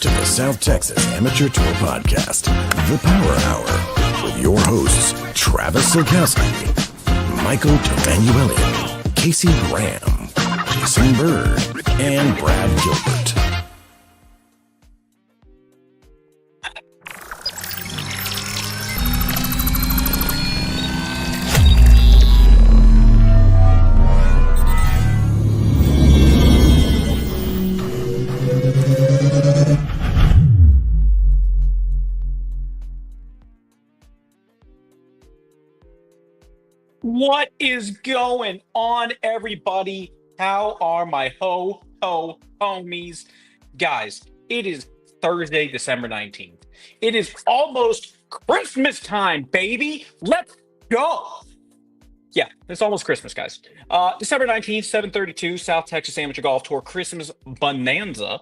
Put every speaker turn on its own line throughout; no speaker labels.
to the South Texas Amateur Tour Podcast, the Power Hour, with your hosts, Travis Silkowski, Michael Emanuelian, Casey Graham, Jason Bird, and Brad Gilbert.
What is going on, everybody? How are my homies? Guys, it is Thursday, December 19th. It is almost Christmas time, baby. Let's go. Yeah, it's almost Christmas, guys. December 19th, 7:32, South Texas Amateur Golf Tour Christmas Bonanza.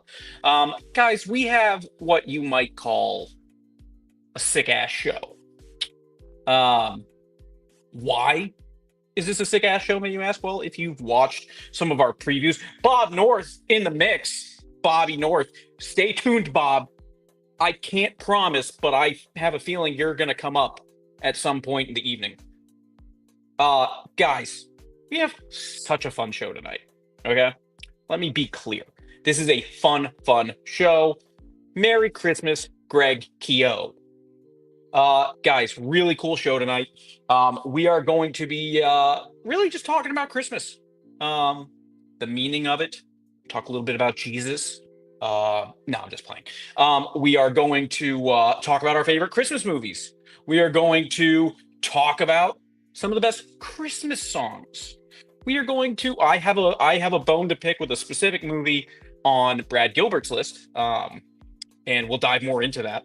Guys, we have what you might call a sick-ass show. Why is this a sick ass show, may you ask? Well, if you've watched some of our previews, Bob North in the mix, Bobby North. Stay tuned, Bob. I can't promise, but I have a feeling you're going to come up at some point in the evening. Guys, we have such a fun show tonight. Okay? Let me be clear. This is a fun show. Merry Christmas, Greg Keogh. Guys, really cool show tonight. We are going to be really just talking about Christmas, the meaning of it, talk a little bit about Jesus. No, I'm just playing. We are going to talk about our favorite Christmas movies. We are going to talk about some of the best Christmas songs. We are going to, I have a bone to pick with a specific movie on Brad Gilbert's list, and we'll dive more into that.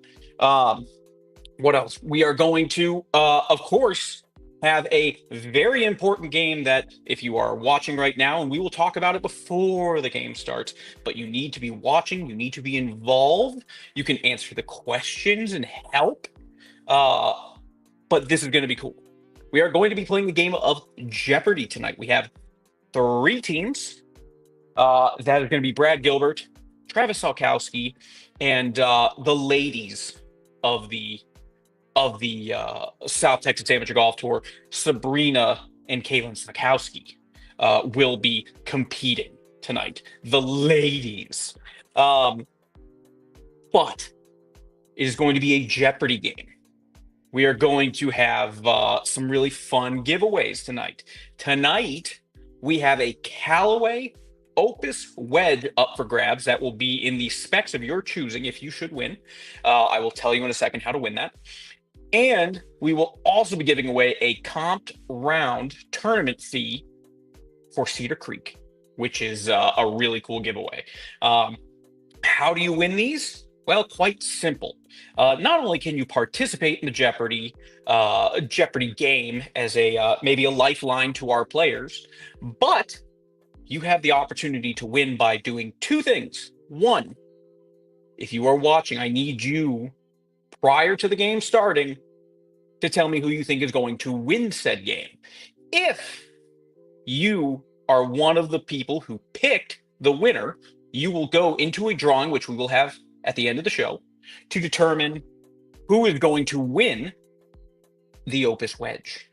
What else? We are going to, of course, have a very important game that if you are watching right now, and we will talk about it before the game starts, but you need to be watching, you need to be involved. You can answer the questions and help. But this is going to be cool. We are going to be playing the game of Jeopardy tonight. We have 3 teams. That are going to be Brad Gilbert, Travis Salkowski, and the ladies of the South Texas Amateur Golf Tour, Sabrina and Kaylin Slakowski, will be competing tonight. The ladies. But it is going to be a Jeopardy game. We are going to have some really fun giveaways tonight. Tonight, we have a Callaway Opus wedge up for grabs that will be in the specs of your choosing if you should win. I will tell you in a second how to win that. And we will also be giving away a comped round tournament fee for Cedar Creek, which is a really cool giveaway. How do you win these? Well, quite simple. Not only can you participate in the Jeopardy game as maybe a lifeline to our players, but you have the opportunity to win by doing 2 things. 1, if you are watching, I need you, prior to the game starting, to tell me who you think is going to win said game. If you are one of the people who picked the winner, you will go into a drawing, which we will have at the end of the show, to determine who is going to win the Opus wedge.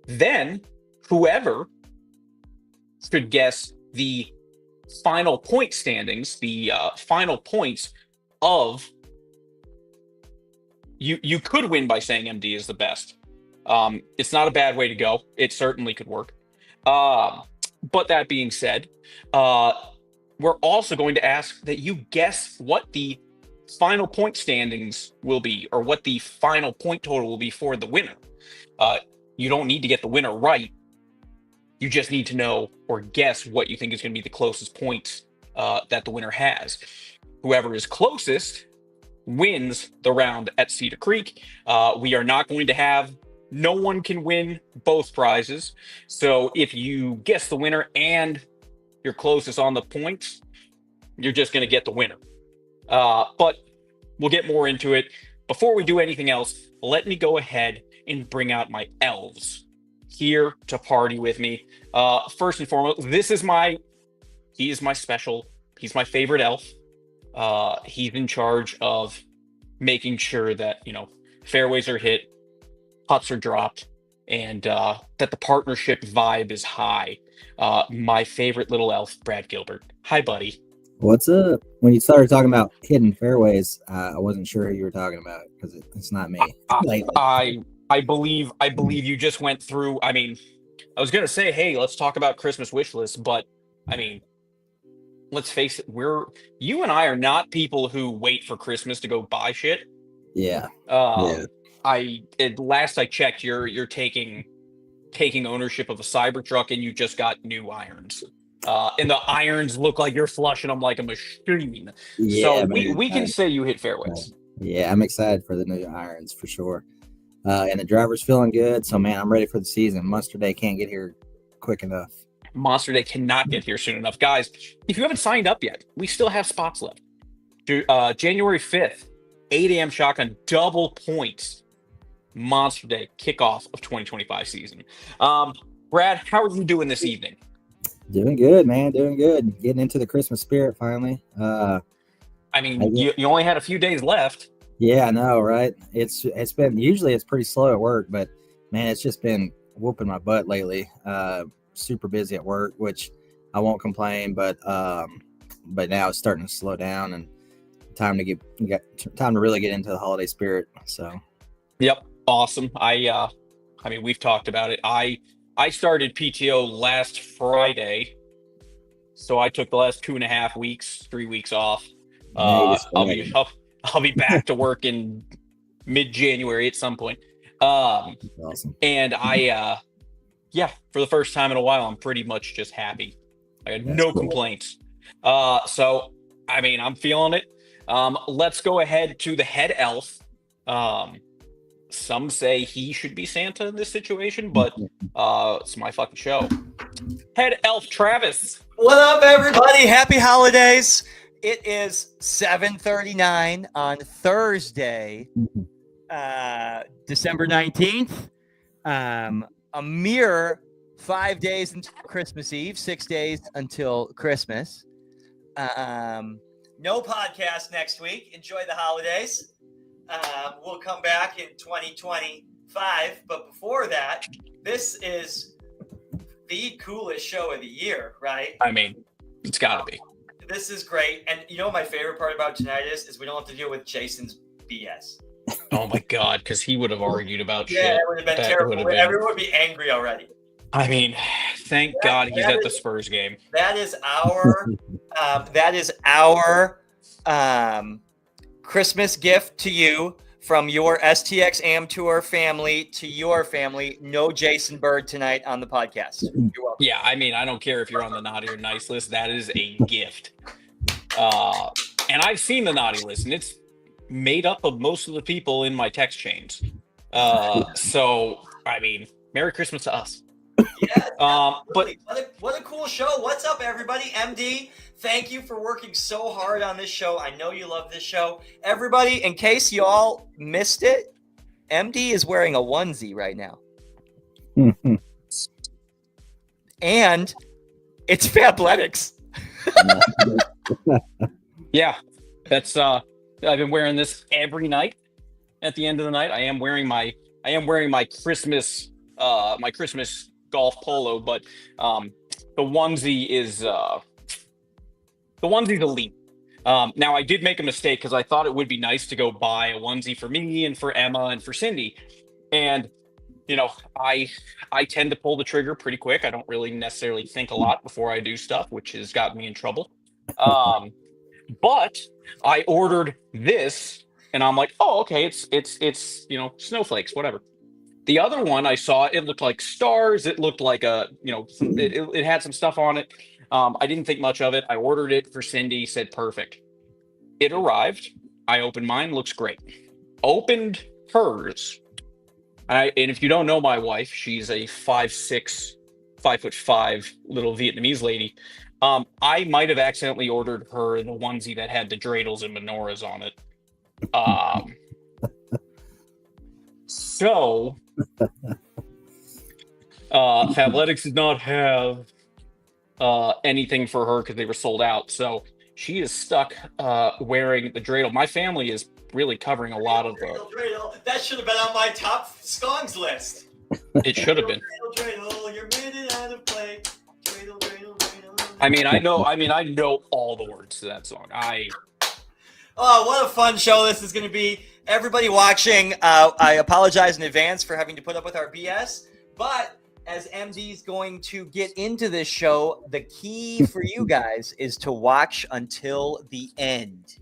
Then, whoever should guess the final point standings, the final points of... You could win by saying MD is the best. It's not a bad way to go. It certainly could work. But that being said, we're also going to ask that you guess what the final point standings will be, or what the final point total will be for the winner. You don't need to get the winner right. You just need to know or guess what you think is going to be the closest points that the winner has. Whoever is closest wins the round at Cedar Creek. We are not going to have, no one can win both prizes. So if you guess the winner and you're closest on the points, you're just going to get the winner. But we'll get more into it. Before we do anything else, let me go ahead and bring out my elves here to party with me. First and foremost, he's my favorite elf. He's in charge of making sure that fairways are hit, putts are dropped, and that the partnership vibe is high. My favorite little elf, Brad Gilbert. Hi, buddy.
What's up? When you started talking about hidden fairways, I wasn't sure who you were talking about because it's not me
I,
lately.
I believe you just went through. I mean, I was gonna say, hey, let's talk about Christmas wish list, but I mean, let's face it, you and I are not people who wait for Christmas to go buy shit.
Yeah.
Um, last I checked, you're taking ownership of a Cybertruck, and you just got new irons. And the irons look like you're flushing them like a machine. So
Yeah, man.
we can say you hit fairways.
Yeah, I'm excited for the new irons for sure. And the driver's feeling good. So, man, I'm ready for the season. Monster Day can't get here quick enough.
Monster Day cannot get here soon enough. Guys, if you haven't signed up yet, we still have spots left. January 5th, 8 a.m. shotgun, double points. Monster Day, kickoff of 2025 season. Brad, how are you doing this evening?
Doing good, man. Doing good. Getting into the Christmas spirit finally.
I mean, you only had a few days left.
Yeah, I know, right? It's been usually it's pretty slow at work, but man, it's just been whooping my butt lately. Super busy at work, which I won't complain, but now it's starting to slow down and time to really get into the holiday spirit. So,
yep, awesome. I mean, we've talked about it. I started PTO last Friday, so I took the last 3 weeks off. I'll be back to work in mid-January at some point.
Awesome.
And for the first time in a while, I'm pretty much just happy. I had no complaints. So, I mean, I'm feeling it. Let's go ahead to the head elf. Some say he should be Santa in this situation, but it's my fucking show. Head elf Travis.
What up, everybody? Happy holidays. It is 7:39 on Thursday, December 19th. A mere 5 days until Christmas Eve, 6 days until Christmas. No podcast next week. Enjoy the holidays. We'll come back in 2025. But before that, this is the coolest show of the year, right?
I mean, it's got to be.
This is great. And you know what my favorite part about tonight is we don't have to deal with Jason's BS.
Oh my God, because he would have argued about shit.
Yeah, it would have been terrible. Everyone would be angry already.
I mean, thank God he's at the Spurs game.
That is our Christmas gift to you from your STX Am Tour family to your family. No Jason Bird tonight on the podcast. You're welcome.
Yeah, I mean, I don't care if you're on the naughty or nice list. That is a gift. And I've seen the naughty list, and it's made up of most of the people in my text chains. So, I mean, Merry Christmas to us.
Yeah, but what a cool show. What's up, everybody? MD, thank you for working so hard on this show. I know you love this show. Everybody, in case you all missed it, MD is wearing a onesie right now. And it's Fabletics.
Yeah, that's I've been wearing this every night. At the end of the night, I am wearing my Christmas golf polo, but the onesie is elite. Now I did make a mistake because I thought it would be nice to go buy a onesie for me and for Emma and for Cindy, and I tend to pull the trigger pretty quick. I don't really necessarily think a lot before I do stuff, which has gotten me in trouble. But I ordered this, and I'm like, oh, okay, it's snowflakes, whatever. The other one I saw, it looked like stars. It looked like it had some stuff on it. I didn't think much of it. I ordered it for Cindy, said perfect. It arrived. I opened mine, looks great. Opened hers. And if you don't know my wife, she's a 5'6", 5'5" little Vietnamese lady. I might have accidentally ordered her the onesie that had the dreidels and menorahs on it. So Fabletics did not have anything for her because they were sold out. So she is stuck wearing the dreidel. My family is really covering a lot of the.
Dreidel. That should have been on my top songs list.
It should have been.
Dreidel, you're made it out of clay. Dreidel, dreidel, dreidel.
I mean, I know all the words to that song.
Oh, what a fun show this is going to be. Everybody watching, I apologize in advance for having to put up with our BS, but as MD's going to get into this show, the key for you guys is to watch until the end.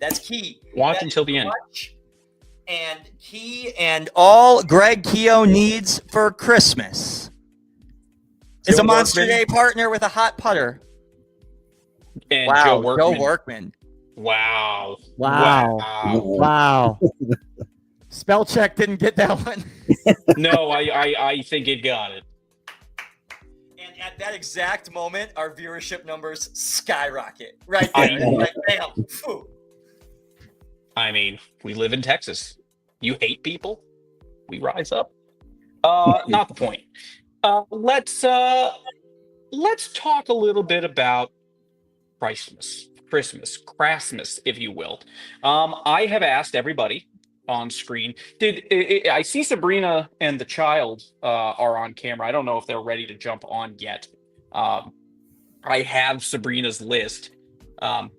That's key.
Watch until the end.
And key and all Greg Keogh needs for Christmas is a Monster Day partner with a hot putter.
And
Wow,
Joe
Joe Workman.
Wow.
Spell check didn't get that one.
No, I think it got it.
And at that exact moment, our viewership numbers skyrocket. Right there. Like, bam. Phew.
I mean, we live in Texas. You hate people, we rise up. Not the point. Let's talk a little bit about Christmas, if you will. I have asked everybody on screen. I see Sabrina and the child are on camera. I don't know if they're ready to jump on yet. I have Sabrina's list.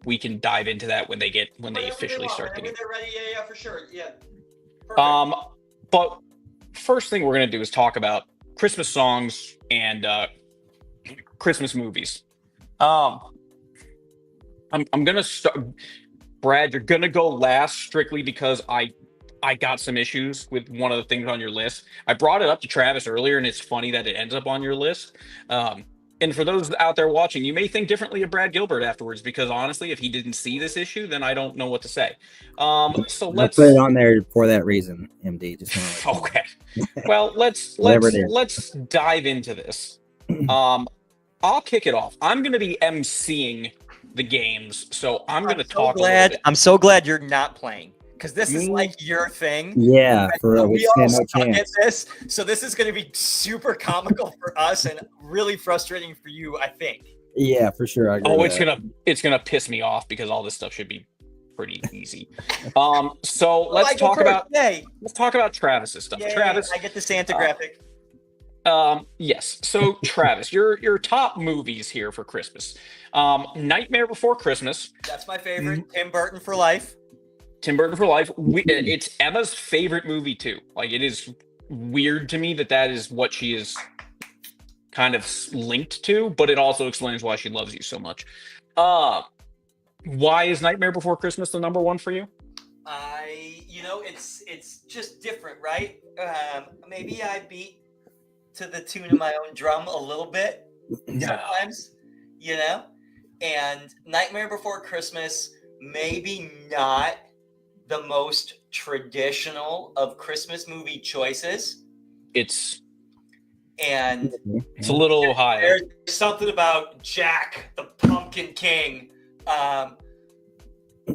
We can dive into that when they officially start the game.
They're ready, yeah, for sure, yeah. Perfect.
But first thing we're gonna do is talk about Christmas songs and Christmas movies. I'm gonna start. Brad, you're gonna go last strictly because I got some issues with one of the things on your list. I brought it up to Travis earlier, and it's funny that it ends up on your list. And for those out there watching, you may think differently of Brad Gilbert afterwards, because honestly, if he didn't see this issue, then I don't know what to say. So let's
put it on there for that reason, MD. Just
okay. Well, let's dive into this. I'll kick it off. I'm going to be emceeing the games, so I'm going to talk.
I'm so glad you're not playing, because this is like your thing.
Yeah,
we all suck at this, so this is going to be super comical for us and really frustrating for you, I think.
Yeah, for sure. I agree
it's gonna piss me off because all this stuff should be pretty easy. So let's talk about Travis's stuff.
Yay,
Travis,
I get the Santa graphic.
Yes. So Travis, your top movies here for Christmas. Nightmare Before Christmas.
That's my favorite. Tim Burton for life.
Tim Burton for life. It's Emma's favorite movie too. Like, it is weird to me that is what she is kind of linked to, but it also explains why she loves you so much. Why is Nightmare Before Christmas the number one for you?
It's just different, right? Maybe I beat to the tune of my own drum a little bit sometimes, and Nightmare Before Christmas, maybe not the most traditional of Christmas movie choices.
It's
a
little high.
There's something about Jack the Pumpkin King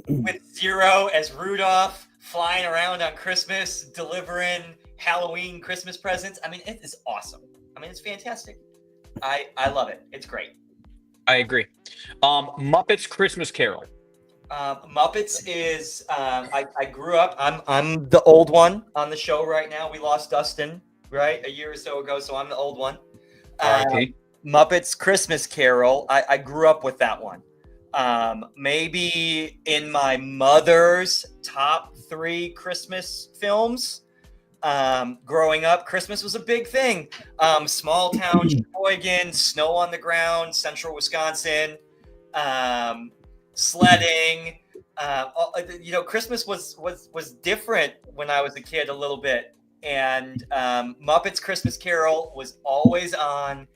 with Zero as Rudolph flying around on Christmas, delivering Halloween Christmas presents. I mean, it is awesome. I mean, it's fantastic. I love it. It's great.
I agree. Muppets Christmas Carol.
Muppets is I grew up. I'm the old one on the show right now. We lost Dustin a year or so ago, so I'm the old one. Muppets Christmas Carol. I grew up with that one. Maybe in my mother's top 3 Christmas films. Growing up, Christmas was a big thing. Small town Sheboygan, snow on the ground, central Wisconsin, sledding. Christmas was different when I was a kid a little bit, and Muppets Christmas Carol was always on,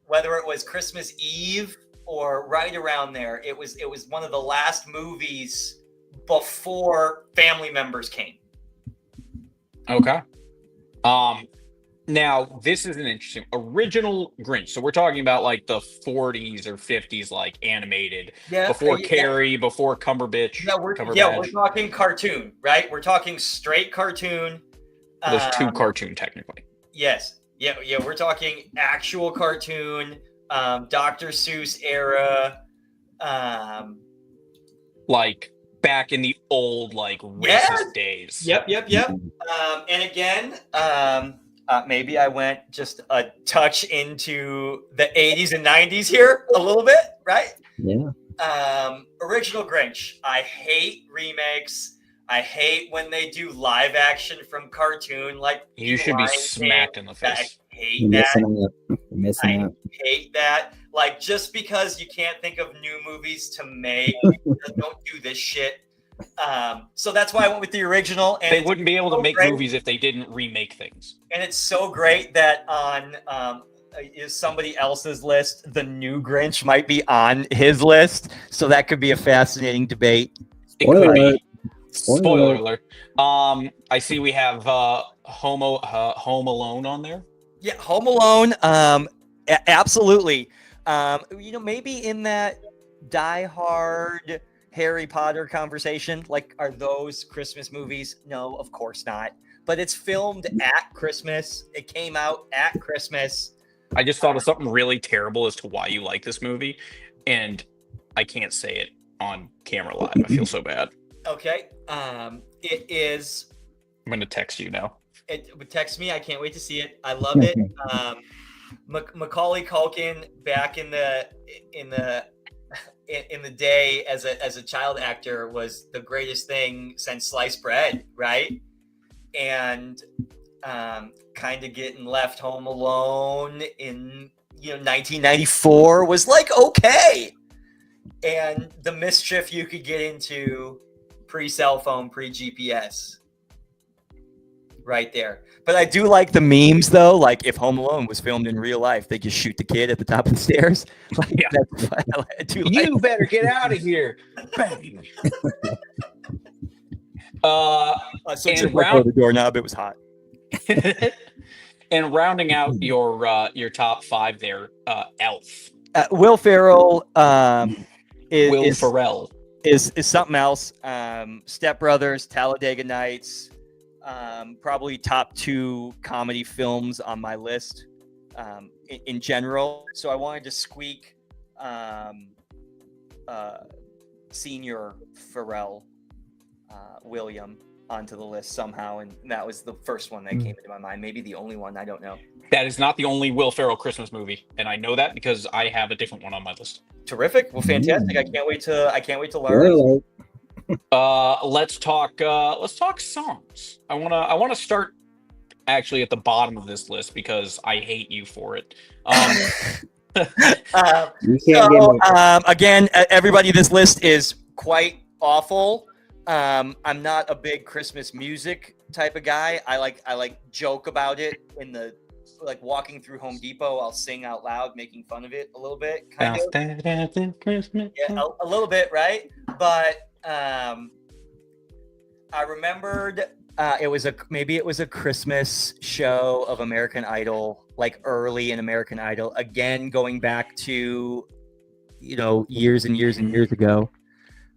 whether it was Christmas Eve or right around there. It was one of the last movies before family members came.
Okay. Now this is an interesting original Grinch. So we're talking about like the 40s or 50s, like animated, before Carrie, before Cumberbatch.
We're talking cartoon, right? We're talking straight cartoon.
There's 2 cartoon technically.
Yes. Yeah. We're talking actual cartoon, Dr. Seuss era.
Like back in the old like racist days.
Yep. And again, maybe I went just a touch into the 80s and 90s here a little bit, right?
Yeah.
Original Grinch. I hate remakes. I hate when they do live action from cartoon. Like
You should be
Lion
smacked
King.
in the face.
I hate
You're
that.
missing out.
Hate that. Like, just because you can't think of new movies to make, don't do this shit. So that's why I went with the original. And
They wouldn't be able to
so
make
great.
movies if they didn't remake things.
And it's so great that on is somebody else's list, the new Grinch might be on his list. So that could be a fascinating debate.
It could
Spoiler
be.
alert.
Spoiler alert. I see we have Home Alone on there.
Yeah, Home Alone. Absolutely. Maybe in that Die Hard Harry Potter conversation, like, are those Christmas movies? No, of course not. But it's filmed at Christmas. It came out at Christmas.
I just thought of something really terrible as to why you like this movie, and I can't say it on camera live. I feel so bad.
Okay. It is.
I'm gonna text you now.
It would text me. I can't wait to see it. I love it. Macaulay Culkin back in the day as a child actor was the greatest thing since sliced bread, right? And kind of getting left home alone in 1994 was like okay, and the mischief you could get into pre-cell phone, pre-GPS. Right there. But I do like the memes though. Like if Home Alone was filmed in real life, they just shoot the kid at the top of the stairs. Like,
Yeah.
I do like
You better get out of here. Bang.
so
and
the doorknob. It was hot.
And rounding out your top five there, Elf.
Will Ferrell
Will Ferrell.
is something else. Step Brothers, Talladega Nights. Probably top 2 comedy films on my list in general. So I wanted to squeak Senior Pharrell William onto the list somehow, and that was the first one that came into my mind. Maybe the only one, I don't know.
That is not the only Will Ferrell Christmas movie, and I know that because I have a different one on my list.
Terrific. Well, fantastic. I can't wait to learn.
Let's talk songs. I wanna start actually at the bottom of this list because I hate you for it.
Again, everybody, this list is quite awful. I'm not a big Christmas music type of guy. I like joke about it in the like walking through Home Depot. I'll sing out loud, making fun of it a little bit, kind of. Yeah, a little bit, right? But I remembered it was a Christmas show of American Idol, like early in American Idol, again going back to years and years and years ago.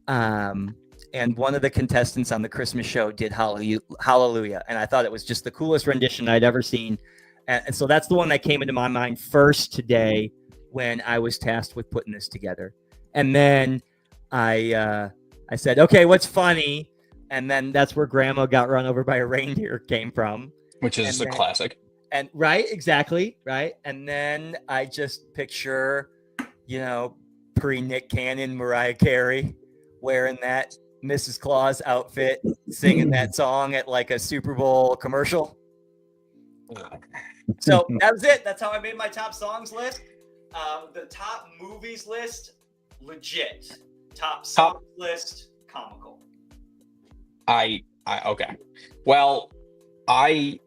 And one of the contestants on the Christmas show did Hallelujah, and I thought it was just the coolest rendition I'd ever seen. And so that's the one that came into my mind first today when I was tasked with putting this together. And then I said, okay, what's funny? And then that's where Grandma got run over by a reindeer came from.
Which is a classic.
And right, exactly, right. And then I just picture, pre-Nick Cannon, Mariah Carey wearing that Mrs. Claus outfit, singing that song at like a Super Bowl commercial. So that was it. That's how I made my top songs list. The top movies list, legit. Top songs list, comical.
Okay. Well, I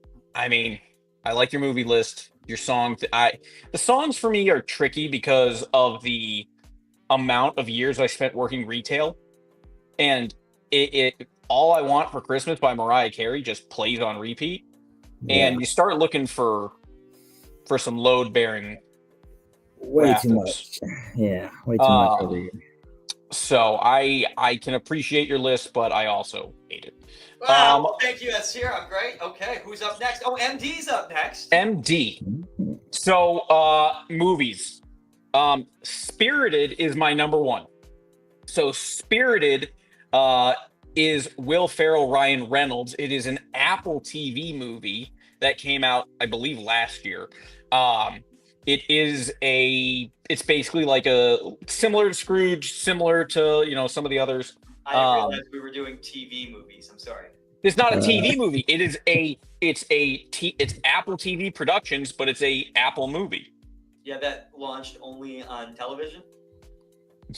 mean, I like your movie list. Your songs. The songs for me are tricky because of the amount of years I spent working retail, and it All I Want for Christmas by Mariah Carey just plays on repeat.
Yeah.
And you start looking for some load bearing.
Way too much. Yeah, way too much over here.
So I can appreciate your list, but I also hate it.
Well, thank you. That's here. I'm great. Okay, who's up next? Oh, MD's up next.
MD. So movies. Spirited is my number one. So Spirited is Will Ferrell, Ryan Reynolds. It is an Apple TV movie that came out, I believe, last year. It's basically like a similar to Scrooge, similar to some of the others.
I didn't realize we were doing TV movies. I'm sorry.
It's not a TV movie. It's Apple TV Productions, but it's a Apple movie.
Yeah, that launched only on television.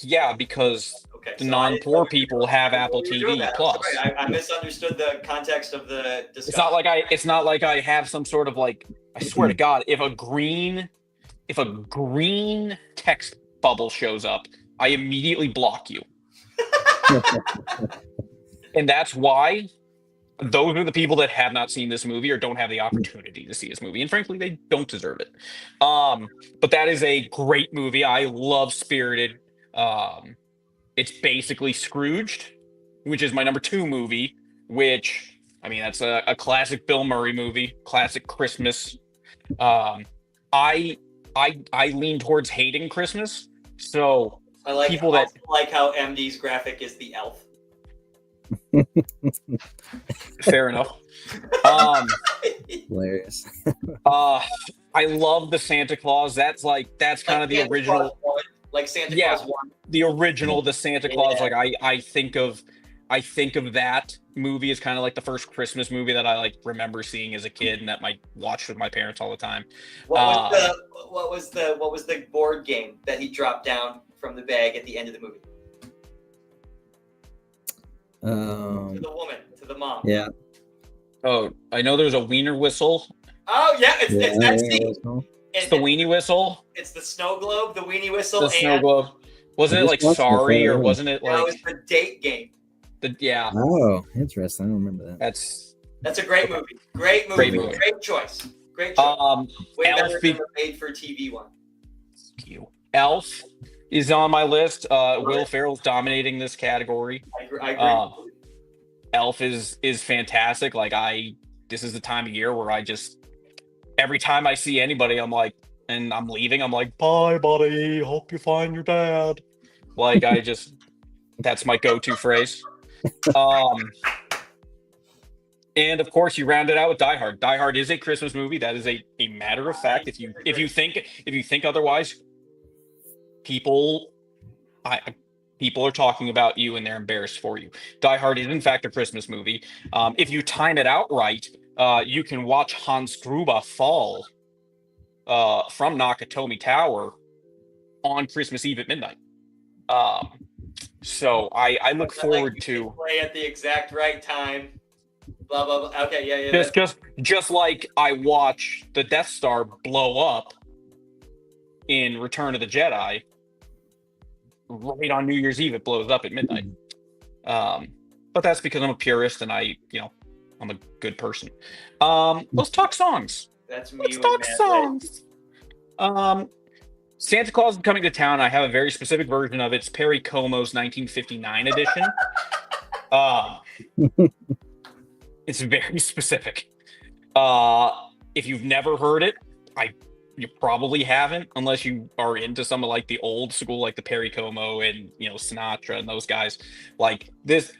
Yeah, because the
so
non-poor people have Apple TV Plus.
Sorry, I misunderstood the context of the discussion.
It's not like I have some sort of like. I swear to God, if a green text bubble shows up, I immediately block you. And that's why those are the people that have not seen this movie or don't have the opportunity to see this movie. And frankly, they don't deserve it. But that is a great movie. I love Spirited. It's basically Scrooged, which is my number 2 movie, which, I mean, that's a classic Bill Murray movie, classic Christmas. I lean towards hating Christmas. So
I like
people that
like how MD's graphic is the elf.
Fair enough.
Hilarious.
I love the Santa Claus. That's kind of the
Santa
original.
Claus 1, like Santa Claus 1.
The original, the Santa Claus. Like I think of that movie as kind of like the first Christmas movie that I like remember seeing as a kid, and that I watched with my parents all the time.
What was the board game that he dropped down from the bag at the end of the movie? To the woman, to the mom.
Yeah.
Oh, I know there's a wiener whistle.
Oh yeah, it's that scene.
It's the weenie whistle.
It's the snow globe, the weenie whistle.
The snow globe. Wasn't it like Sorry, or wasn't it like?
That was the date game.
Yeah.
Oh, interesting. I don't remember that.
That's a great movie. Great movie. Great choice. Way better than the made-for-TV one.
Elf is on my list. Will Ferrell's dominating this category.
I agree.
Elf is fantastic. Like this is the time of year where I just every time I see anybody, I'm like, and I'm leaving, I'm like, bye, buddy. Hope you find your dad. Like that's my go-to phrase. And of course, you round it out with Die Hard. Die Hard is a Christmas movie. That is a matter of fact. If you think otherwise, people are talking about you and they're embarrassed for you. Die Hard is in fact a Christmas movie. If you time it out right, you can watch Hans Gruber fall from Nakatomi Tower on Christmas Eve at midnight. So I look forward to
play at the exact right time. Blah blah blah. Okay, yeah.
Just like I watch the Death Star blow up in Return of the Jedi. Right on New Year's Eve, it blows up at midnight. But that's because I'm a purist and I'm a good person. Let's talk songs.
That's me.
Let's talk songs. Santa Claus is Coming to Town. I have a very specific version of it. It's Perry Como's 1959 edition. It's very specific. If you've never heard it, you probably haven't, unless you are into some of like the old school, like the Perry Como and Sinatra and those guys. Like this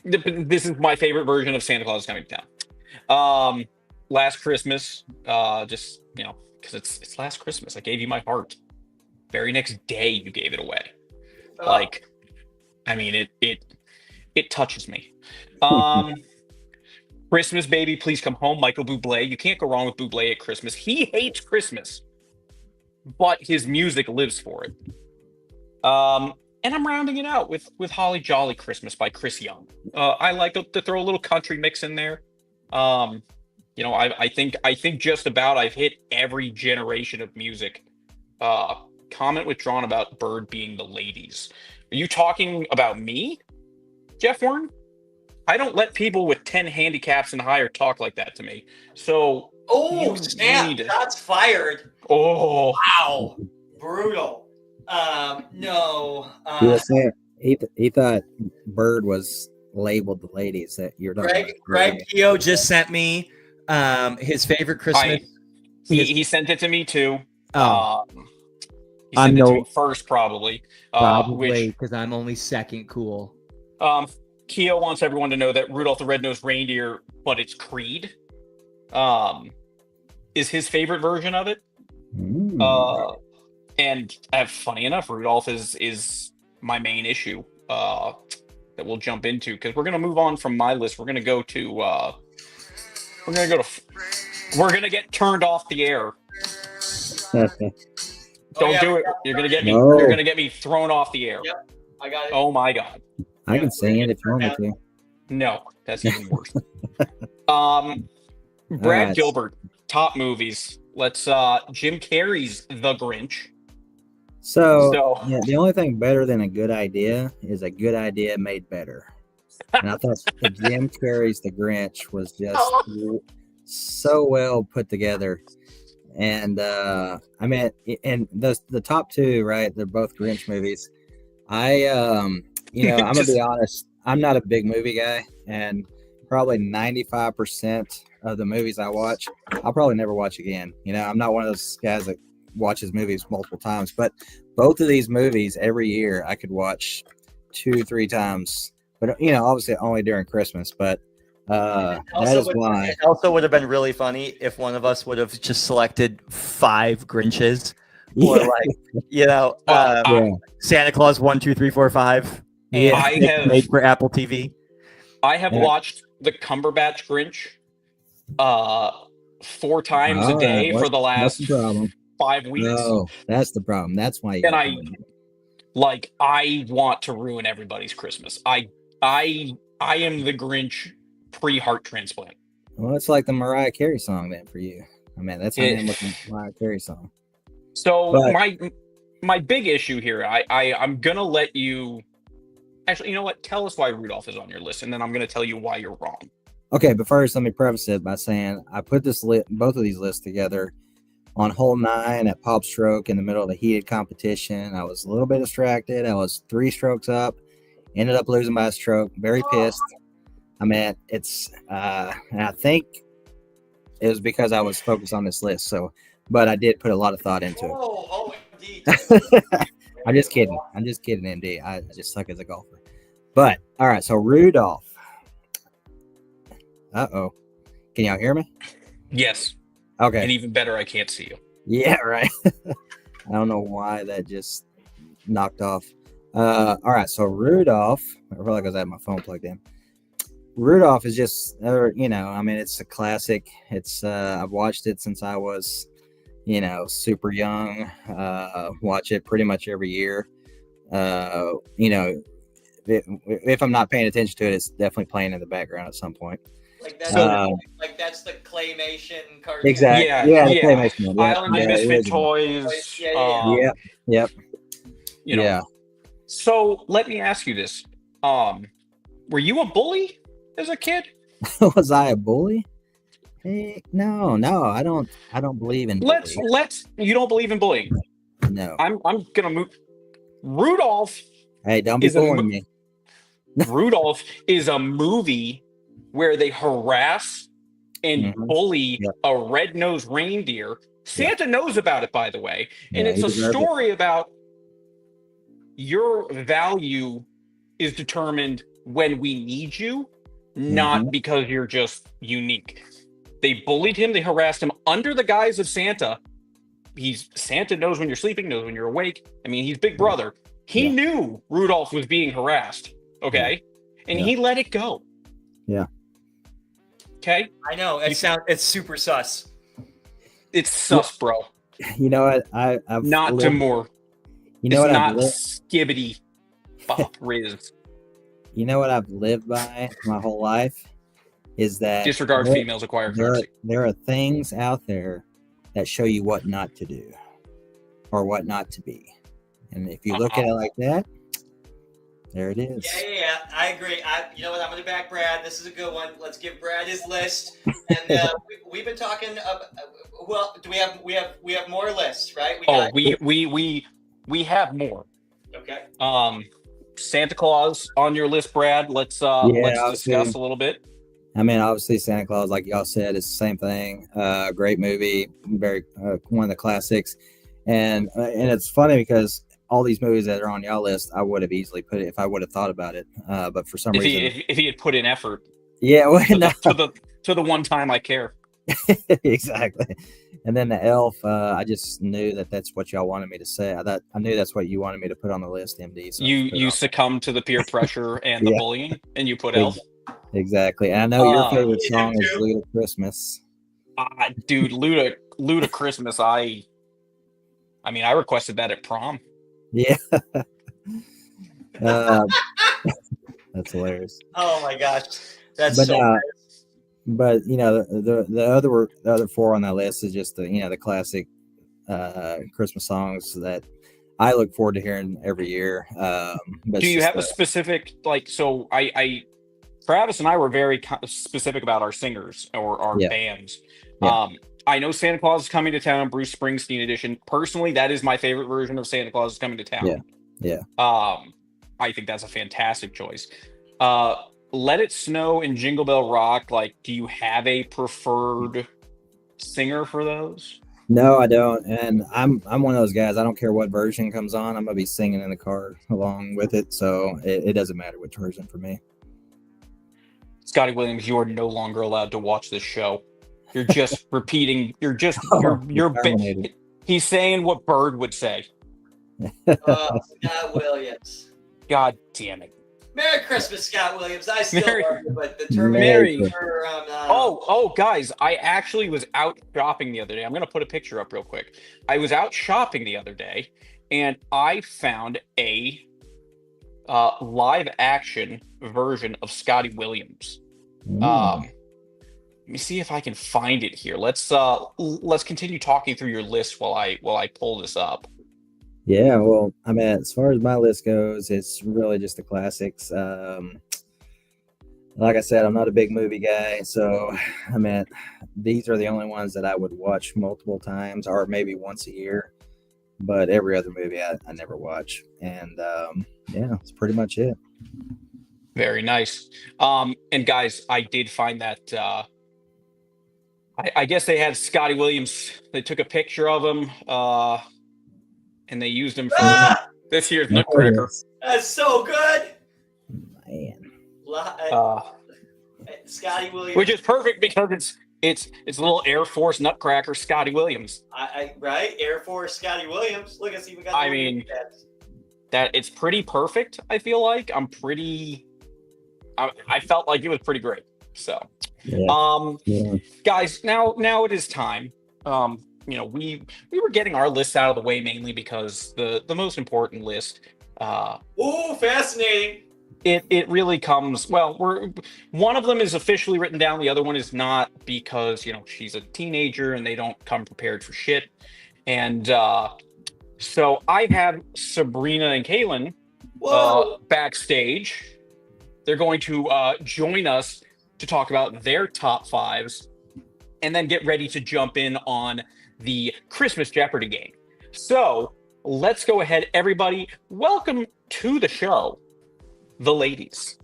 is my favorite version of Santa Claus is Coming to Town. Last Christmas, just because it's last Christmas, I gave you my heart. Very next day, you gave it away. Like, I mean, it touches me. Christmas Baby, Please Come Home, Michael Bublé. You can't go wrong with Bublé at Christmas. He hates Christmas, but his music lives for it. And I'm rounding it out with Holly Jolly Christmas by Chris Young. I like to throw a little country mix in there. I think just about I've hit every generation of music. Comment withdrawn about Bird being the ladies. Are you talking about me, Jeff Warren? I don't let people with 10 handicaps and higher talk like that to me. So
snap! Shots fired.
Oh
wow, brutal. No.
He thought Bird was labeled the ladies. That you're not.
Greg Keogh just sent me his favorite Christmas.
He sent it to me too. He sent it to me first, probably.
Probably because I'm only second cool.
Keo wants everyone to know that Rudolph the Red-Nosed Reindeer, but it's Creed, is his favorite version of it. And funny enough, Rudolph is my main issue that we'll jump into, because we're gonna move on from my list. We're gonna get turned off the air. Don't do it. You're gonna get me.
No.
You're gonna get me thrown off the air.
Yep, I got it.
Oh my god.
I can sing it if you want me to.
No, that's even worse. Brad
right.
Gilbert, top movies. Let's Jim Carrey's The Grinch.
So yeah, the only thing better than a good idea is a good idea made better. And I thought Jim Carrey's The Grinch was just so well put together. And I mean, and the top two, right? They're both Grinch movies. I'm gonna be honest. I'm not a big movie guy, and probably 95% of the movies I watch, I'll probably never watch again. I'm not one of those guys that watches movies multiple times. But both of these movies, every year, I could watch 2-3 times. But obviously only during Christmas. But that is why.
It also would have been really funny if one of us would have just selected 5 Grinches, or Santa Claus 1, 2, 3, 4, 5.
Yeah, I have
made for Apple TV.
I have watched the Cumberbatch Grinch 4 times a day for the last 5 weeks.
No, that's the problem. That's why.
And I want to ruin everybody's Christmas. I am the Grinch pre-heart transplant.
Well, it's like the Mariah Carey song then for you. I mean, that's the Mariah Carey song.
So my big issue here, I'm gonna let you. Actually, you know what? Tell us why Rudolph is on your list, and then I'm gonna tell you why you're wrong.
Okay, but first, let me preface it by saying I put both of these lists together on hole 9 at Pop Stroke in the middle of the heated competition. I was a little bit distracted. I was 3 strokes up, ended up losing by a stroke. Very pissed. I mean, and I think it was because I was focused on this list. But I did put a lot of thought into it.
Oh, indeed.
I'm just kidding, MD. I just suck as a golfer. But all right, so Rudolph. Uh-oh. Can y'all hear me?
Yes.
Okay.
And even better, I can't see you.
Yeah, right. I don't know why that just knocked off. All right, so Rudolph, I feel like I was having my phone plugged in. Rudolph is just, I mean, it's a classic. It's I've watched it since I was, super young. Watch it pretty much every year. If I'm not paying attention to it, it's definitely playing in the background at some point.
That's the claymation cartoon.
Exactly.
Yeah.
Claymation.
Island of Misfit Toys.
Yep.
So let me ask you this: were you a bully as a kid?
Was I a bully? Hey, no, I don't believe in bullying.
You don't believe in bullying?
No.
I'm gonna move. Rudolph.
Hey, don't be bullying me.
Rudolph is a movie where they harass and bully a red-nosed reindeer. Santa knows about it, by the way. And it's a story about your value is determined when we need you, not because you're just unique. They bullied him. They harassed him under the guise of Santa. Santa knows when you're sleeping, knows when you're awake. I mean, he's Big Brother. He knew Rudolph was being harassed. Okay. And he let it go.
Yeah.
Okay.
I know. It's super sus.
It's sus, bro.
You know what? I've
not
lived,
Timur.
You know
it's
what?
Not skibbity bop riz.
You know what I've lived by my whole life is that
disregard females acquire currency.
There are things out there that show you what not to do or what not to be. And if you look at it like that, there it is.
Yeah. I agree. You know what? I'm going to back Brad. This is a good one. Let's give Brad his list. And we've been talking. Well, do we have more lists, right?
We have more.
Okay.
Santa Claus on your list, Brad. Let's discuss a little bit.
I mean, obviously, Santa Claus, like y'all said, is the same thing. Great movie, very one of the classics. And it's funny because all these movies that are on y'all list, I would have easily put it if I would have thought about it. But for some reason,
if he had put in effort,
yeah, well, no.
to the one time I care.
Exactly. And then the elf, I just knew that's what y'all wanted me to say. I knew that's what you wanted me to put on the list, MD. So
you succumbed to the peer pressure and the bullying, and you put elf.
Exactly. And I know your favorite song is Luda Christmas.
Dude, Luda Christmas. I mean, I requested that at prom.
Yeah. That's hilarious.
Oh my gosh, that's so.
But the other four on that list is just the classic Christmas songs that I look forward to hearing every year. But
do you have a specific So Travis and I were very specific about our singers or our bands. Yeah. I know Santa Claus is Coming to Town, Bruce Springsteen edition. Personally, that is my favorite version of Santa Claus is Coming to Town.
Yeah.
I think that's a fantastic choice. Let It Snow and Jingle Bell Rock. Do you have a preferred singer for those?
No, I don't. And I'm one of those guys. I don't care what version comes on. I'm gonna be singing in the car along with it. So it doesn't matter which version for me.
Scotty Williams, you are no longer allowed to watch this show. You're just repeating. He's saying what Bird would say.
Scott Williams.
God damn it.
Merry Christmas, Scott Williams. I still love you, but the Terminator.
Guys, I actually was out shopping the other day. I'm going to put a picture up real quick. I was out shopping the other day, and I found a live action version of Scotty Williams. Let me see if I can find it here. Let's continue talking through your list while I pull this up.
Yeah, well, I mean, as far as my list goes, it's really just the classics. Like I said, I'm not a big movie guy, so I mean, these are the only ones that I would watch multiple times or maybe once a year. But every other movie I never watch, and that's pretty much it.
Very nice. And guys, I did find that. I guess they had Scotty Williams. They took a picture of him. And they used him for this year's Nutcracker.
That's so good,
man.
Scotty Williams,
which is perfect because it's a little Air Force Nutcracker Scotty Williams.
Right, Air Force Scotty Williams. Look, it's even got.
I mean, that it's pretty perfect. I feel like I felt like it was pretty great. So, guys, now it is time. We were getting our lists out of the way mainly because the most important list.
Fascinating.
It really comes. Well, one of them is officially written down. The other one is not because she's a teenager and they don't come prepared for shit. And so I have Sabrina and Kaylin backstage. They're going to join us to talk about their top fives, and then get ready to jump in on the Christmas Jeopardy game. So let's go ahead, everybody. Welcome to the show, the ladies.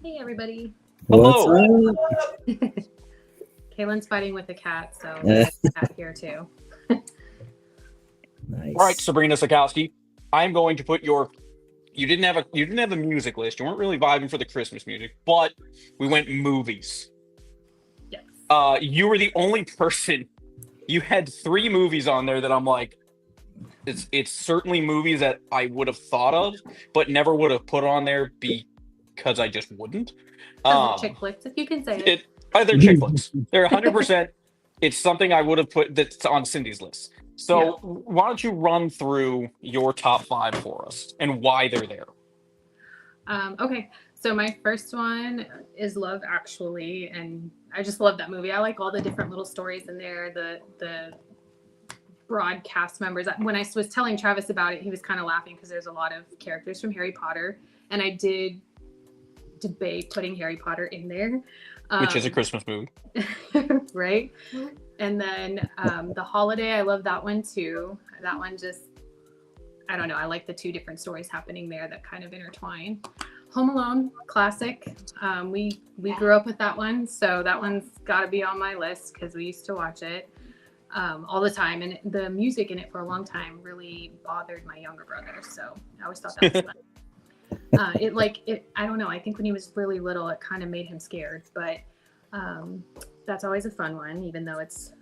Hey, everybody.
Hello.
Kaylin's fighting with the cat, so there's a cat here too.
Nice.
All right, Sabrina Sakowski, I'm going to put you didn't have a music list. You weren't really vibing for the Christmas music, but we went movies.
Yes.
You were the only person. You had 3 movies on there that I'm like, it's certainly movies that I would have thought of, but never would have put on there because I just wouldn't.
Chick flicks, if you can say it.
They're chick flicks. They're 100%. It's something I would have put that's on Cindy's list. So why don't you run through your top 5 for us and why they're there?
Okay. So my first one is Love Actually, and I just love that movie. I like all the different little stories in there, the broad cast members. When I was telling Travis about it, he was kind of laughing because there's a lot of characters from Harry Potter, and I did debate putting Harry Potter in there.
Which is a Christmas movie.
Right? And then The Holiday, I love that one too. That one just, I don't know, I like the 2 different stories happening there that kind of intertwine. Home Alone, classic. We grew up with that one, so that one's got to be on my list because we used to watch it. all the time. And the music in it for a long time really bothered my younger brother. So I always thought that was fun. I don't know. I think when he was really little, it kind of made him scared, but that's always a fun one, even though it's,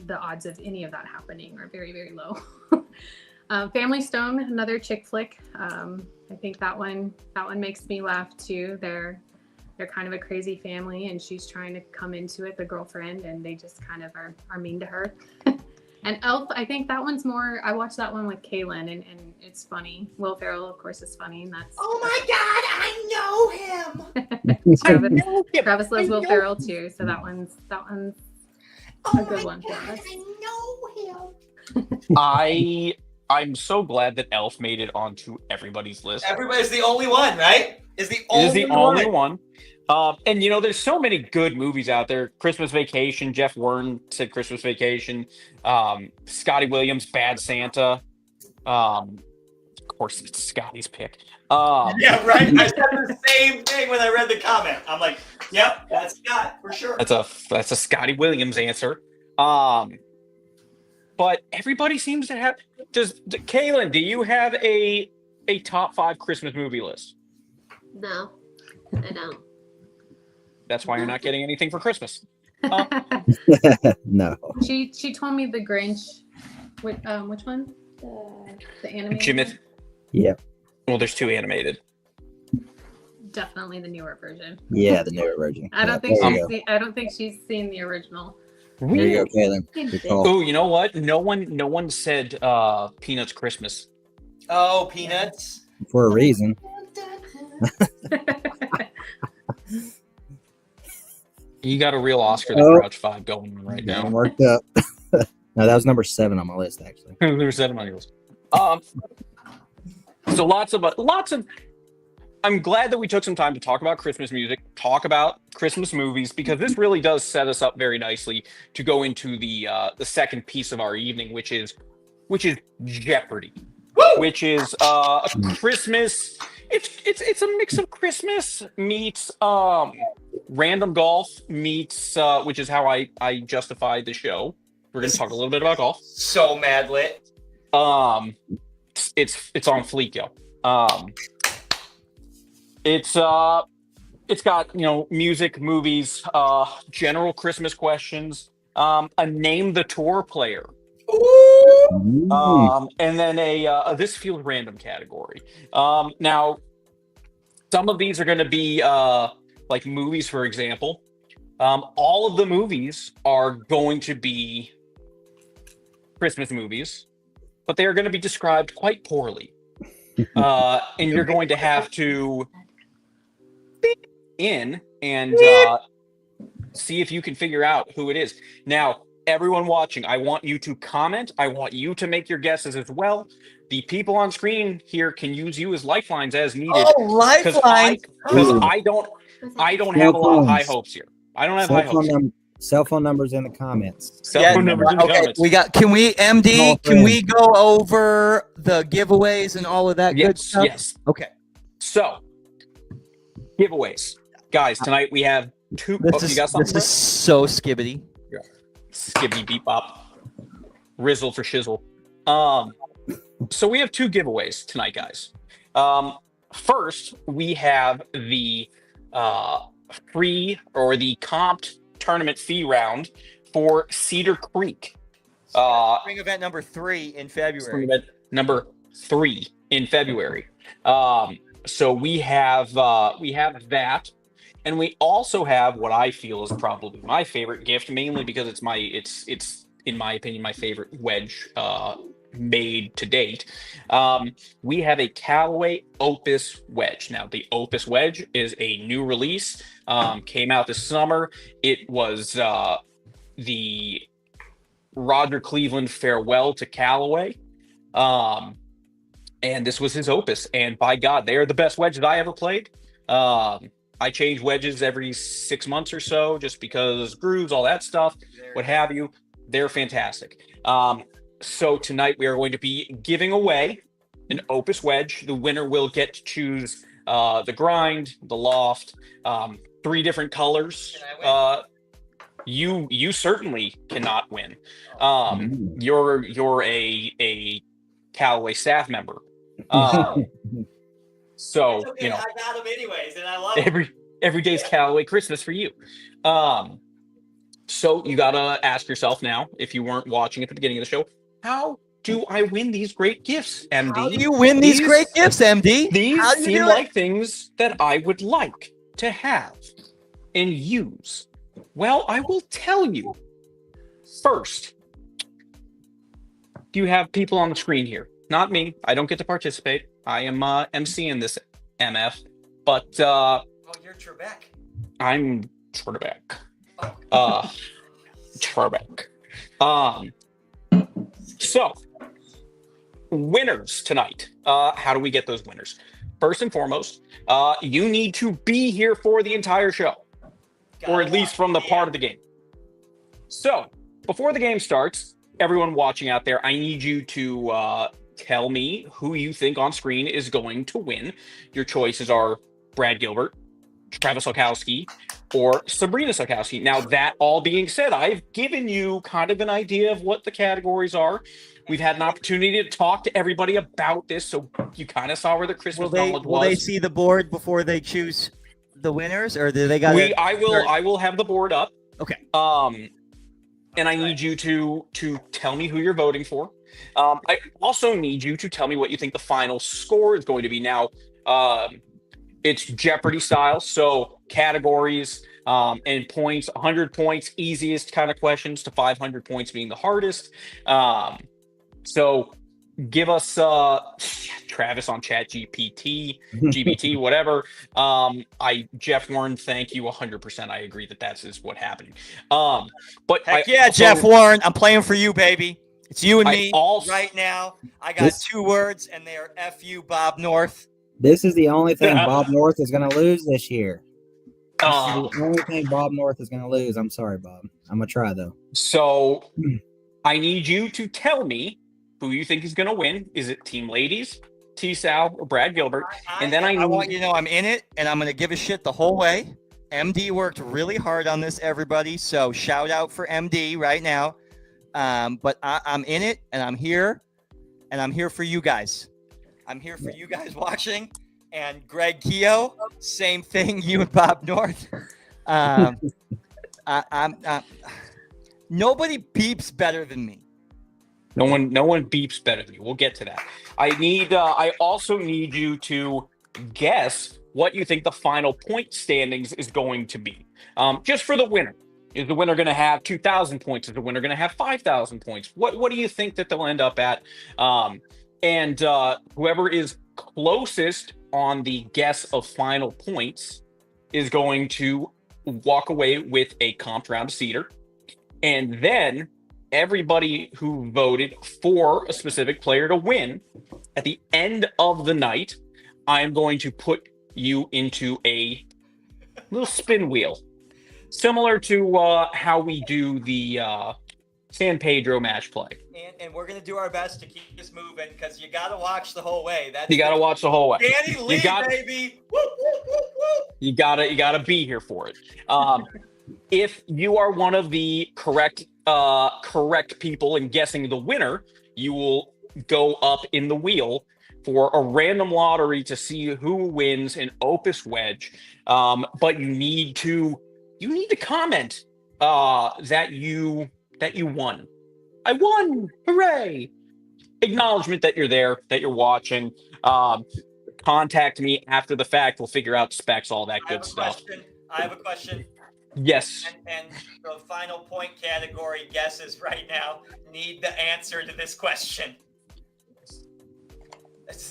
the odds of any of that happening are very, very low. Family Stone, another chick flick. I think that one makes me laugh too. They're kind of a crazy family, and she's trying to come into it, the girlfriend, and they just kind of are mean to her. And Elf, I think that one's more. I watched that one with Kaylin, and it's funny. Will Ferrell, of course, is funny, and that's.
Oh my God, I know him.
Travis loves Will Ferrell too, so that one's a good one for us.
I know him.
I'm so glad that Elf made it onto everybody's list.
Everybody's the only one, right?
It is the only one. And there's so many good movies out there. Christmas Vacation, Jeff Wern said Christmas Vacation. Scotty Williams, Bad Santa. Of course, it's Scotty's pick.
Yeah, right. I said the same thing when I read the comment. I'm like, yep, that's Scott for sure.
That's a Scotty Williams answer. But everybody seems to have. Kaylin, do you have a top 5 Christmas movie list?
No, I don't.
That's why you're not getting anything for Christmas.
No.
She told me The Grinch. Which one? The animated.
Jimith.
Yep.
Well, there's 2 animated.
Definitely the newer version.
Yeah, the newer version.
I don't think she's seen the original.
There you go, Kaylin. Good call.
Oh, you know what? No one said Peanuts Christmas.
Oh, Peanuts.
For a reason.
You got a real Oscar the Grouch 5 going on right now.
I'm worked up. No, that was number 7 on my list, actually.
Number 7 on your list. So lots of. I'm glad that we took some time to talk about Christmas music, talk about Christmas movies, because this really does set us up very nicely to go into the second piece of our evening, which is Jeopardy, which is a Christmas. It's a mix of Christmas meets random golf meets, which is how I justified the show. We're going to talk a little bit about golf.
So mad lit.
It's on fleek, yo. It's got music, movies, general Christmas questions, a name the tour player, and then a this feels random category. Now, some of these are going to be like movies, for example. All of the movies are going to be Christmas movies, but they are going to be described quite poorly, and you're going to have to in and see if you can figure out who it is. Now, everyone watching, I want you to comment. I want you to make your guesses as well. The people on screen here can use you as lifelines as needed.
Oh, lifelines!
Because I don't have a lot of high hopes here. I don't have high hopes.
Cell phone numbers in the comments.
Cell phone numbers in the comments.
We got. Can we, MD? Can we go over the giveaways and all of that good stuff?
Yes.
Okay.
So, giveaways, guys. Tonight we have 2.
This is so skibbity.
Yeah. Skibbity beep bop. Rizzle for shizzle. So we have 2 giveaways tonight, guys. First, we have the free or the comped tournament fee round for Cedar Creek.
Spring event number 3 in February.
Spring event number 3 in February. So we have that, and we also have what I feel is probably my favorite gift, mainly because it's in my opinion my favorite wedge made to date. We have a Callaway Opus wedge. Now, the Opus wedge is a new release. Came out this summer. It was the Roger Cleveland farewell to Callaway. And this was his Opus. And by God, they are the best wedges I ever played. I change wedges every 6 months or so, just because grooves, all that stuff, what have you. They're fantastic. So tonight we are going to be giving away an Opus wedge. The winner will get to choose the grind, the loft, 3 different colors. You certainly cannot win. You're a Callaway staff member. So
It's okay, I got them anyways, and I love
every day's Callaway Christmas for you. So you gotta ask yourself now, if you weren't watching at the beginning of the show, how do I win these great gifts, MD?
How do you win these great gifts, MD?
These seem like things that I would like to have and use. Well, I will tell you. First, you have people on the screen here. Not me. I don't get to participate. I am MCing this MF. But
you're Trebek.
I'm Trebek. Trebek. So, winners tonight. How do we get those winners? First and foremost, you need to be here for the entire show, or at least from the part of the game. So, before the game starts, everyone watching out there, I need you to tell me who you think on screen is going to win. Your choices are Brad Gilbert, Travis Okowski, or Sabrina Sokowski. Now, that all being said, I've given you kind of an idea of what the categories are. We've had an opportunity to talk to everybody about this, so you kind of saw where the Christmas knowledge was.
Will they see the board before they choose the winners, or do they got?
I will have the board up.
Okay.
And I need you to tell me who you're voting for. I also need you to tell me what you think the final score is going to be. Now, it's Jeopardy style, so categories and points, 100 points, easiest kind of questions to 500 points being the hardest. So give us Travis on Chat GPT, whatever. Jeff Warren, thank you 100%. I agree that is what happened. But
Jeff Warren, I'm playing for you, baby. It's you and me
also,
right now. I got two words, and they are F you, Bob North.
This is the only thing Bob North is going to lose this year. This is
Oh.
the only thing Bob North is going to lose. I'm sorry, Bob. I'm going to try, though.
So I need you to tell me who you think is going to win. Is it Team Ladies, T-Sal, or Brad Gilbert? And then I
want you to know I'm in it, and I'm going to give a shit the whole way. MD worked really hard on this, everybody. So shout out for MD right now. But I'm in it, and I'm here for you guys. I'm here for you guys watching. And Greg Keogh, same thing, you and Bob North. Nobody beeps better than me.
No one beeps better than you. We'll get to that. I also need you to guess what you think the final point standings is going to be. Just for the winner. Is the winner going to have 2,000 points? Is the winner going to have 5,000 points? What do you think that they'll end up at? And whoever is closest on the guess of final points is going to walk away with a comped round of cedar. And then everybody who voted for a specific player to win, at the end of the night, I'm going to put you into a little spin wheel. Similar to how we do the San Pedro match play.
And we're going to do our best to keep this moving because you got to watch the whole way.
You got to watch the whole way.
Danny Lee, baby. Woo, woo, woo, woo.
You gotta be here for it. If you are one of the correct people in guessing the winner, you will go up in the wheel for a random lottery to see who wins an Opus wedge. But you need to comment that you won. I won! Hooray! Acknowledgement that you're there, that you're watching. Contact me after the fact. We'll figure out specs, all that good stuff.
I have a question.
Yes.
And the final point category guesses right now need the answer to this question.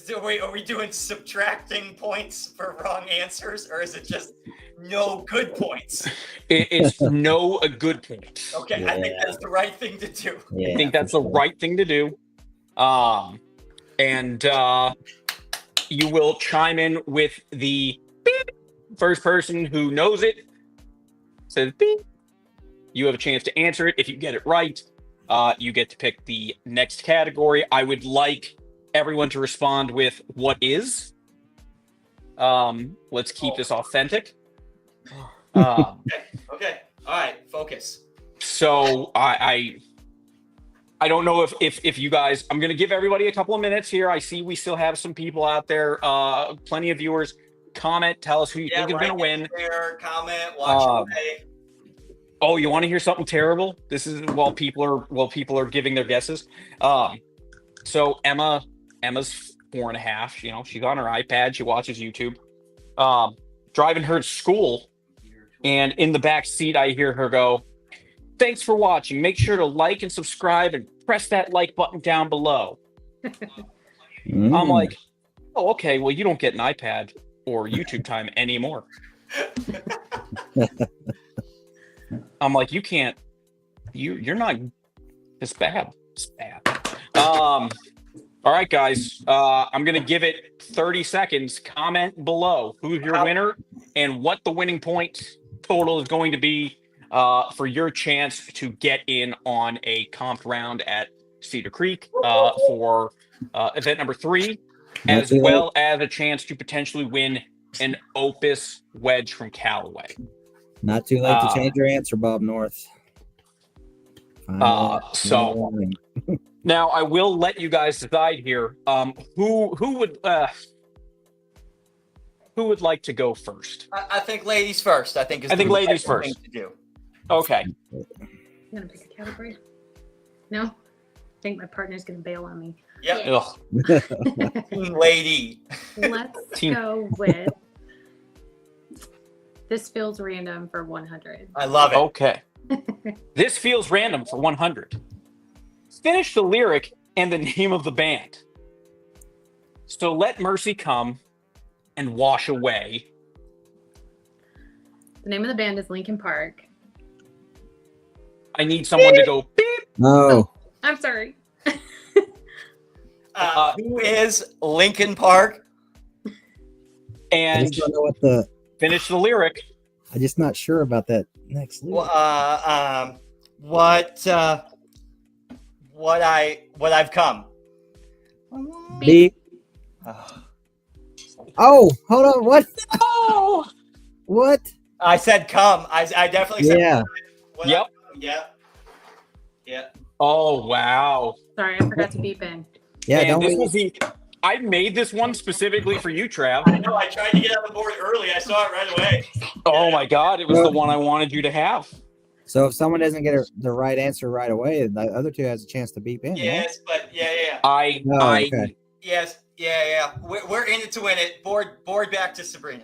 Are we doing subtracting points for wrong answers, or is it just no good points?
It's no good points.
Okay, yeah. I think that's the right thing to do.
Yeah, I think that's the right thing to do. And you will chime in with the beep. First person who knows it says beep. You have a chance to answer it. If you get it right, you get to pick the next category. I would like everyone to respond with what is. Let's keep this authentic.
Okay. All right. Focus.
So I don't know if you guys. I'm going to give everybody a couple of minutes here. I see we still have some people out there. Plenty of viewers. Comment. Tell us who you think is going to win.
Share, comment. Watch away.
Oh, you want to hear something terrible? This is while people are giving their guesses. So Emma's 4.5. You know, she's on her iPad. She watches YouTube. Driving her to school, and in the back seat, I hear her go, "Thanks for watching. Make sure to like and subscribe and press that like button down below." I'm like, "Oh, okay. Well, you don't get an iPad or YouTube time anymore." I'm like, "You can't. You're not. It's bad. It's bad." All right, guys. I'm gonna give it 30 seconds. Comment below who's your winner and what the winning point total is going to be for your chance to get in on a comped round at Cedar Creek for event number 3, as well as a chance to potentially win an Opus wedge from Callaway.
Not too late to change your answer, Bob North.
So now I will let you guys decide here. Who would like to go first?
I think ladies first. I think
ladies first.
Thing to do.
Okay.
I'm gonna pick a category. No, I think my partner's gonna bail on me.
Yep. Lady.
Let's go with. This feels random for 100.
I love it.
Okay. This feels random for 100. Finish the lyric and the name of the band. So let mercy come and wash away.
The name of the band is Linkin Park.
I need someone to go beep.
No.
I'm sorry.
Who is Linkin Park?
I
And
just don't know what the.
finish the lyric.
I'm just not sure about that next lyric.
What I've come.
Beep. Oh, hold on. What?
Oh.
What?
I said come. I definitely said
Yeah.
what
Yep.
Yeah.
Oh wow.
Sorry, I forgot to beep in.
Yeah.
And
Don't
this
we?
was I made this one specifically for you, Trav.
I know. I tried to get on the board early. I saw it right away.
Oh my God, it was the one I wanted you to have.
So if someone doesn't get the right answer right away, the other two has a chance to beep in. no?
Yes, but yeah.
Okay.
Yes, yeah. We're in it to win it. Board back to Sabrina.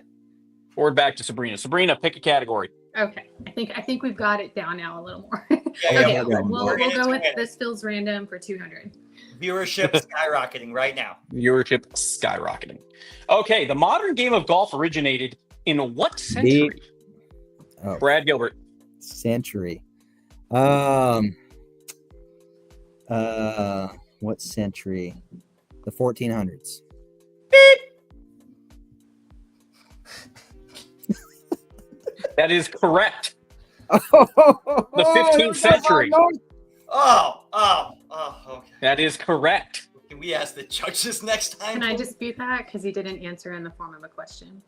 Forward back to Sabrina. Sabrina, pick a category.
Okay, I think we've got it down now a little more.
Yeah,
Okay,
yeah.
we'll
We're in it
go
to
with
win it.
this feels random for 200.
Viewership skyrocketing right now.
Viewership skyrocketing. Okay, the modern game of golf originated in what century?
Oh.
Brad Gilbert.
Century. What century? The 1400s.
That is correct.
The
The 15th century.
Oh, okay.
That is correct.
Can we ask the judges next time?
Can I dispute that? Because he didn't answer in the form of a question.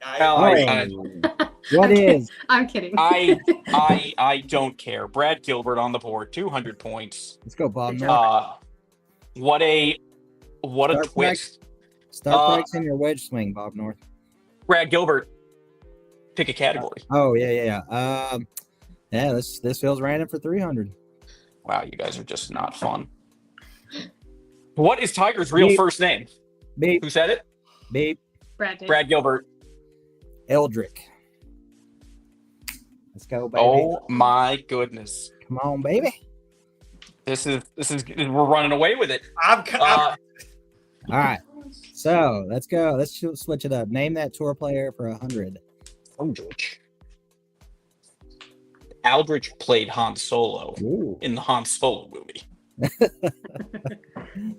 What is?
I'm kidding.
I don't care. Brad Gilbert on the board, 200 points.
Let's go, Bob. North.
What a
Start
twist.
Start practicing your wedge swing, Bob North.
Brad Gilbert, pick a category.
Oh yeah. Yeah. This feels random for 300.
Wow, you guys are just not fun. What is Tiger's real
Beep.
first name?
Beep.
Who said it?
Beep.
Brad
Gilbert.
Eldrick. Let's go, baby.
Oh my goodness.
Come on, baby.
This is we're running away with it.
I'm
All right. So let's go. Let's switch it up. Name that tour player for 100.
Aldrich. Aldrich played Han Solo
Ooh.
in the Han Solo movie.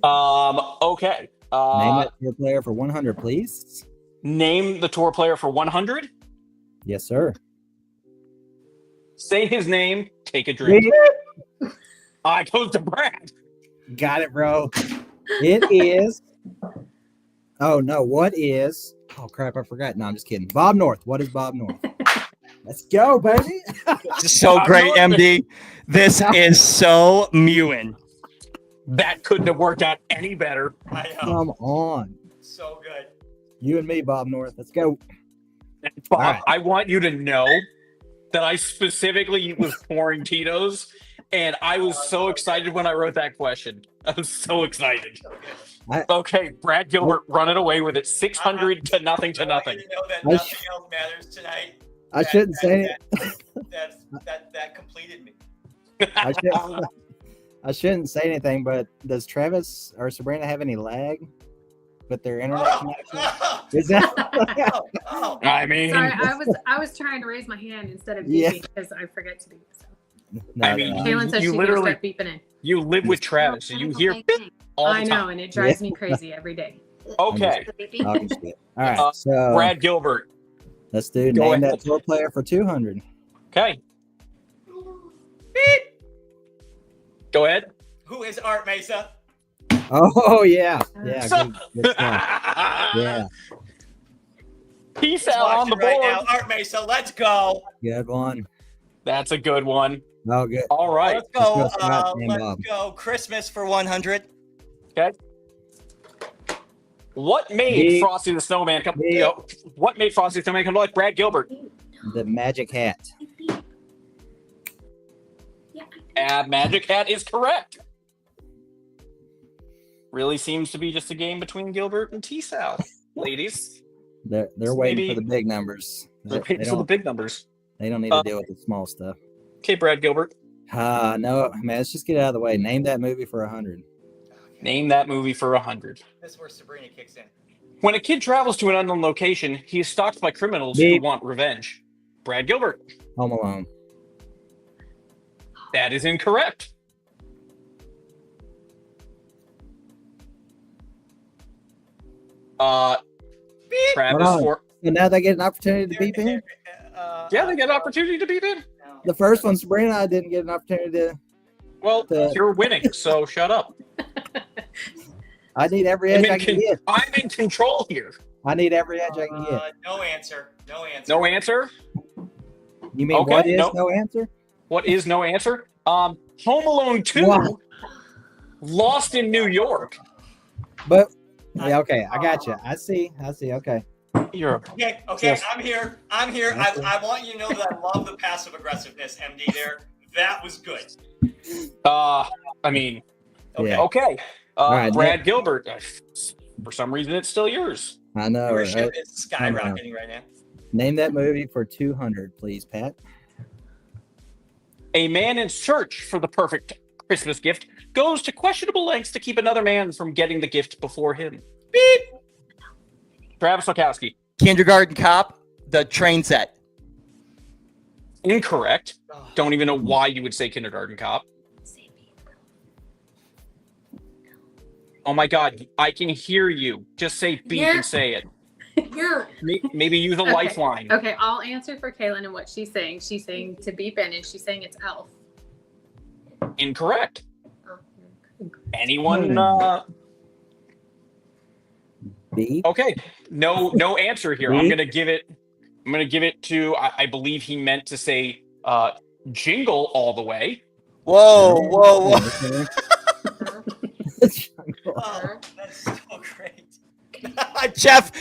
Okay.
Name that tour player for 100, please.
Name the tour player for 100.
Yes, sir.
Say his name. Take a drink. It goes to Brad.
Got it, bro. It is. Oh no! What is? Oh crap! I forgot. No, I'm just kidding. Bob North. What is Bob North? Let's go, baby.
This is so great, MD. This is so mewing.
That couldn't have worked out any better.
I know.
Come on.
So good.
You and me, Bob North. Let's go.
Bob,
right.
I want you to know that I specifically was pouring Tito's, and I was so excited when I wrote that question. I was so excited. Okay, Brad Gilbert running away with it, 600 to nothing to nothing.
You know that nothing else matters tonight.
I shouldn't say it.
That completed me.
I shouldn't say anything, but does Travis or Sabrina have any lag with their internet connection? Is that?
I mean,
Sorry, I was trying to raise my hand instead of beeping because I forget to beep. So.
No,
I mean,
Kaylin said
you
she's gonna
literally
start beeping in.
you live with Travis, so you hear beep all the
I
time.
know, and it drives me crazy every day.
Okay,
talking shit. All right, so
Brad Gilbert.
let's do
Go
name
ahead.
that tour player for 200.
Okay. Beep. Go ahead.
Who is Art Mesa?
Oh yeah, good call. Yeah,
Peace out on the board.
right now. Art Mesa, let's go.
good one.
That's a good one.
Oh, good.
All right.
Let's go.
Let's go, Scott and
Let's
Bob.
go. Christmas for 100.
Okay. What made
Me.
Frosty the Snowman come?
Me.
What made Frosty the Snowman come to life? Brad Gilbert.
The magic hat.
Magic Hat is correct. Really seems to be just a game between Gilbert and T-Sal, ladies.
They're waiting
Maybe-
for the big numbers.
They're
They
waiting for the
don't,
big numbers.
they don't need to deal with the small stuff.
Okay, Brad Gilbert.
No, man, let's just get out of the way. Name that movie for 100.
Name that movie for 100.
This is where Sabrina kicks in.
When a kid travels to an unknown location, he is stalked by criminals
Beep.
who want revenge. Brad Gilbert.
Home Alone.
That is incorrect. Travis
Hold on.
for
So now they get an opportunity to beep in.
yeah, they get an opportunity to beat in.
The first one, Sabrina, I didn't get an opportunity to.
Well,
The-
you're winning, so shut up.
I need every edge I can get.
I'm in control here.
I need every edge I can get.
No answer. No answer.
No answer.
You mean
Okay,
what is
no.
no answer?
What is no answer? Home Alone 2,
Wow.
Lost in New York.
But yeah, okay, I got you. I see. Okay.
You're
Okay,
Yes.
I'm here. I want you to know that I love the passive aggressiveness, MD. There, that was good.
I mean,
Yeah.
okay.
right,
Brad Gilbert. For some reason, it's still yours.
I know.
Viewership
Right?
is skyrocketing right now.
Name that movie for 200, please, Pat.
A man in search for the perfect Christmas gift goes to questionable lengths to keep another man from getting the gift before him. Beep. Travis Lukowski.
Kindergarten Cop, the train set.
Incorrect. Don't even know why you would say Kindergarten Cop. Oh my God, I can hear you. Just say beep
Yeah.
and say it.
Yeah.
Maybe use a
Okay.
lifeline.
Okay, I'll answer for Kaylin and what she's saying. She's saying to beep in, and she's saying it's Elf.
Incorrect.
Oh,
Anyone?
B.
Okay. No answer here. I'm gonna give it to I believe he meant to say Jingle All the Way.
Whoa.
Okay.
Oh, that's so great. Jeff,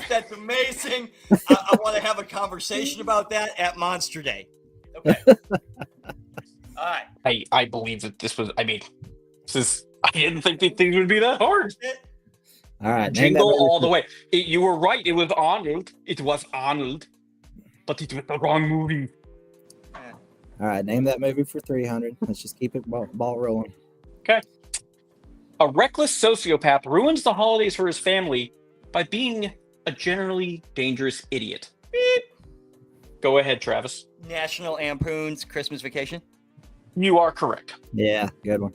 that's amazing. I want to have a conversation about that at Monster Day. Okay. All right.
I believe that this was. I mean, I didn't think that things would be that hard.
All right. name that
Jingle
movie
all the
for-
way. You were right. It was Arnold. It was Arnold, but it was the wrong movie.
All right. Name that movie for 300. Let's just keep it ball rolling.
Okay. A reckless sociopath ruins the holidays for his family by being a generally dangerous idiot. Beep. Go ahead, Travis.
National Lampoon's Christmas Vacation.
You are correct.
Yeah. Good one.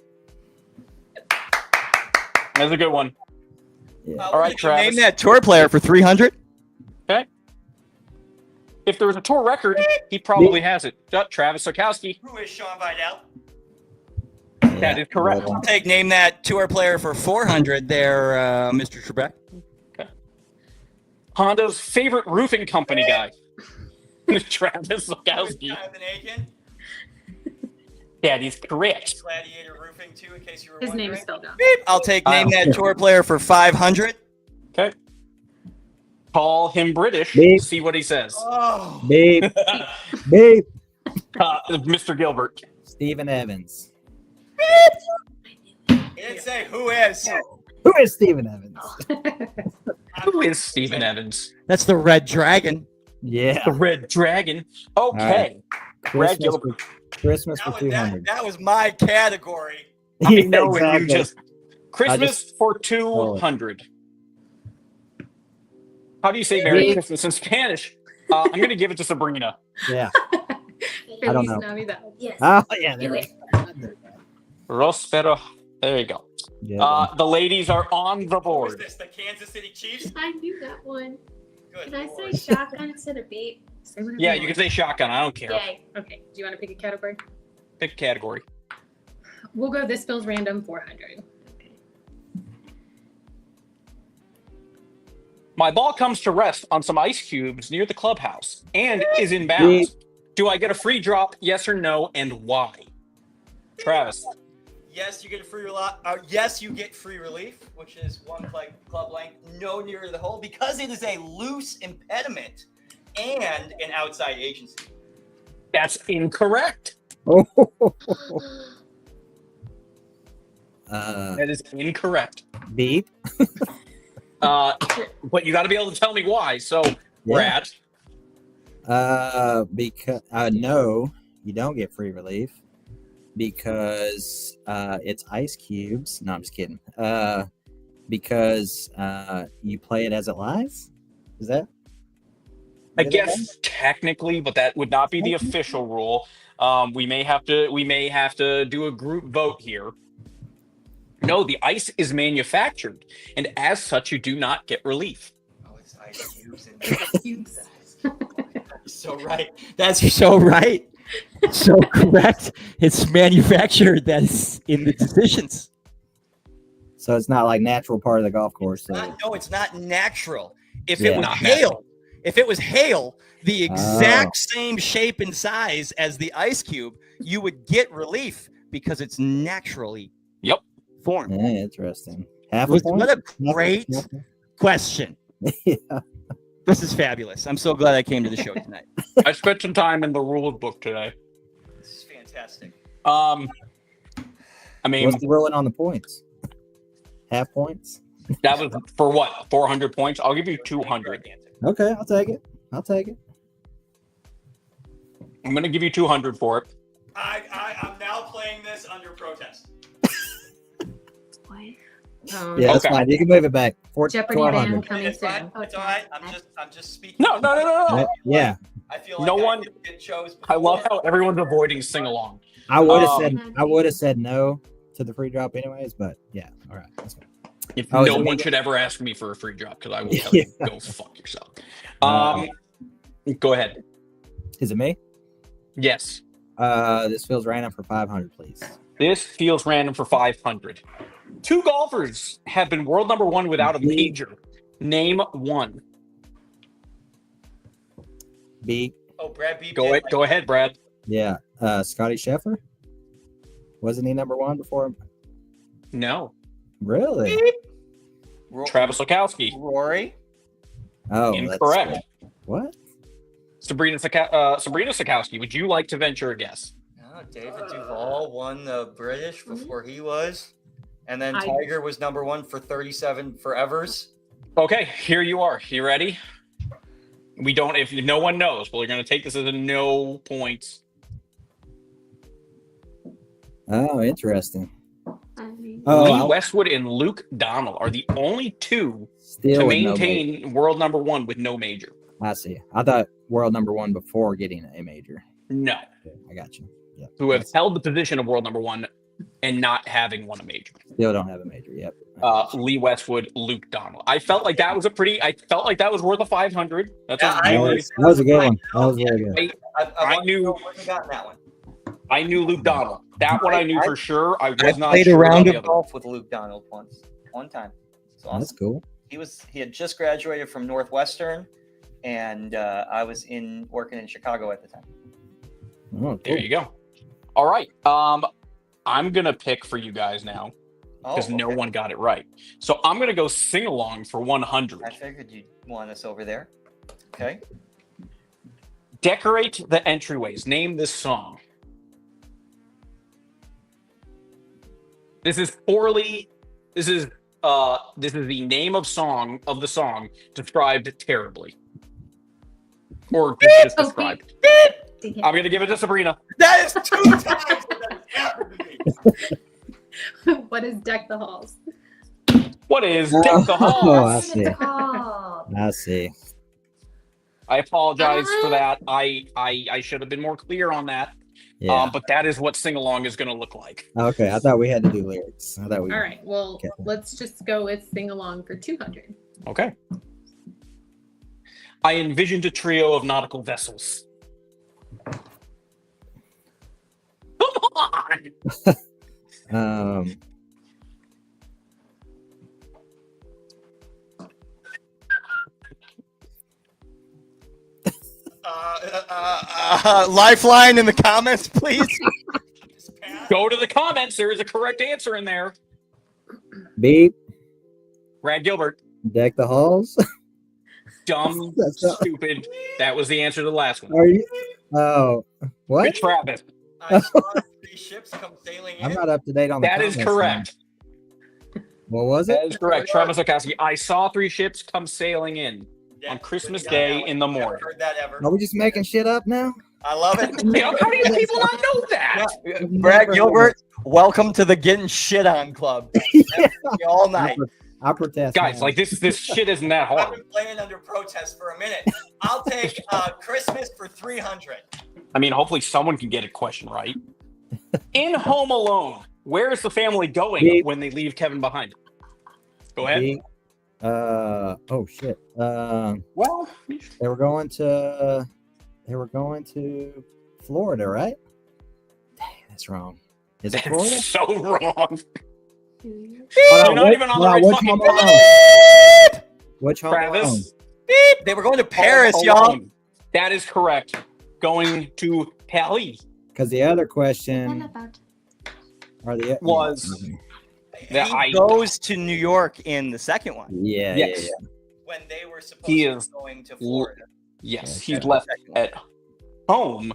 That's a good one.
Yeah.
All right, Travis.
Name that tour player for 300.
Okay. If there was a tour record, he probably has it. Travis Sokowski.
Who is Sean Vidal?
That is correct.
Good one.
Name that tour player for 400 there, Mr. Trebek.
Honda's favorite roofing company guy. Travis Lukowski.
Jonathan Aiken.
That is correct.
Gladiator Roofing too, in case you were
His
wondering.
name is spelled out.
Beep. I'll take name that tour player for 500.
Okay. Call him British.
Beep.
See what he says.
Oh.
Beep. Beep.
Mr. Gilbert.
Stephen Evans.
He didn't say who is.
Who is Stephen Evans?
Who is Stephen Evans?
That's the Red Dragon.
Yeah.
The Red Dragon. Okay. Brad
Christmas
Gilbert.
for, Christmas for 200.
That was my category.
I
Yeah,
know, and you
exactly.
just Christmas for 200. How do you say Merry
Beep.
Christmas in Spanish? I'm going to give it to Sabrina.
Yeah. I don't know.
Yes.
Oh, yeah. There
Do
we
it.
go.
Prospero. There you go.
Yeah,
The ladies are on the
Who is
board.
this? The Kansas City Chiefs?
I knew that one.
Good
Can I
Lord.
say shotgun instead of beat?
Say whatever
Yeah,
you
you can
want.
say shotgun. I don't care.
Yay.
Okay. Do you want to pick a category?
Pick a category.
We'll go this feels random 400.
My ball comes to rest on some ice cubes near the clubhouse and is in bounds. Do I get a free drop? Yes or no, and why? Travis.
Yes, you get a yes, you get free relief, which is one club length, no nearer the hole, because it is a loose impediment and an outside agency.
That's incorrect. That is incorrect.
Beep.
But you got to be able to tell me why. So, Brad.
Because no, you don't get free relief because it's ice cubes. No, I'm just kidding. Because you play it as it lies. Is that?
I guess technically, but that would not be the official rule. We may have to do a group vote here. No, the ice is manufactured, and as such, you do not get relief.
Oh, it's ice cubes.
Cubes.
So right.
That's so right. So correct. It's manufactured. That's in the decisions.
So it's not like natural part of the golf course. So.
No, it's not natural. If
Yeah.
it was
Not
hail, the exact same shape and size as the ice cube, you would get relief because it's naturally formed.
Yeah, interesting. Half a
What
point.
a great question.
Yeah.
This is fabulous. I'm so glad I came to the show tonight.
I spent some time in the rules book today.
This is fantastic.
I mean,
What's the ruling on the points? Half points.
that was for what? 400 points? I'll give you 200.
Okay, I'll take it. I'll take it.
I'm going to give you 200 for it.
I'm now playing this under protest.
Yeah, that's
Okay.
fine. You can move it back.
Jeopardy
400.
ban coming
It's fine.
soon.
It's all right. I'm just speaking.
No.
Yeah,
I feel like
No one-
it chose.
I love how everyone's avoiding sing along.
I would have
Um,
said I would have said no to the free drop anyways, but yeah, all right. That's fine.
If
Oh, is
no
it
one
me?
should ever ask me for a free drop, because I will tell you, go fuck yourself. Go ahead.
Is it me?
Yes.
This feels random for 500, please.
This feels random for 500. Two golfers have been world number one without a major. Name one.
B.
Oh, Brad B.
Go ahead, Brad.
Yeah. Scotty Scheffler. Wasn't he number one before?
No.
Really?
Travis Lukowski.
Rory.
Oh,
Incorrect.
What?
Sabrina Sikowski. Would you like to venture a guess?
No, David Duval won the British before he was. And then
I-
Tiger was number one for 37 forevers.
Okay, here you are. You ready? We don't. If no one knows, well, you're going to take this as a no points.
Oh, interesting.
Lee
Oh,
Westwood and Luke Donald are the only two
still
to
with no
maintain world number one with no major.
major. I see. I thought world number one before getting a major.
No,
I got you. Yeah.
who have held the position of world number one and not having won a major.
Still don't have a major. Yep.
Lee Westwood, Luke Donald. I felt like that was worth a 500. That's
Yeah,
a
That
really,
was a good one. That was very good.
I
knew-
wouldn't have gotten that one.
I knew Luke Donald. That one I knew for sure. I was not
played
sure
a round
about the
of
other.
golf with Luke Donald one time. It's awesome.
That's cool.
He had just graduated from Northwestern, and I was working in Chicago at the time.
Oh, cool.
There you go. All right. I'm gonna pick for you guys now because no one got it right. So I'm gonna go sing along for 100.
I figured you'd want us over there. Okay.
Decorate the entryways. Name this song. This is the name of the song described terribly. Or just described. I'm gonna give it to Sabrina.
That is 2 times. That happened to me.
What is Deck the Halls?
What is Deck the Halls?
Oh, I see.
Oh.
I see.
I apologize for that. I should have been more clear on that.
Yeah.
But that is what sing along is going to look like.
Okay. I thought we had to do lyrics. I thought we.
All right. Well,
Okay.
let's just go with sing along for 200.
Okay. I envisioned a trio of nautical vessels. Come on.
Lifeline in the comments, please.
Go to the comments. There is a correct answer in there.
Beep.
Brad Gilbert.
Deck the halls.
Dumb,
That's not-
stupid. That was the answer to the last one.
Are you? Oh, what?
Good Travis.
I saw 3 ships come sailing in.
I'm not up to date on the.
That is
comments
correct.
now. What was it?
That is correct. Travis Okowski. I saw 3 ships come sailing in
Yeah,
on Christmas
got
Day
that one.
in the
Never
morning.
heard that ever.
Are we just making shit up now?
I love it.
You know, how do you people not know that?
Yeah. Brad Gilbert, welcome to the Getting Shit On Club. All night.
I protest.
Guys,
now.
like this shit isn't that
I've
hard.
been playing under protest for a minute. I'll take Christmas for 300.
I mean, hopefully someone can get a question right. In Home Alone, where is the family going
Beep.
when they leave Kevin behind? Go ahead.
Beep. Oh shit.
Well,
They were going to Florida, right? Dang, that's wrong. Is it Florida?
that's so wrong.
Hold
You're
on,
not
what-
even on the
hold
right
which
fucking
Home
page.
Alone? Which Home Alone?
Travis.
Beep. They were going to Paris,
Home
y'all.
Alone. That is correct. Going to Paris.
Because the other
What
question
about?
or the
Was- Yeah,
He goes to New York in the second one
yeah,
Yes.
yeah.
when they were supposed
He
to
is
be going to Florida.
Yes,
Yeah,
he's left at home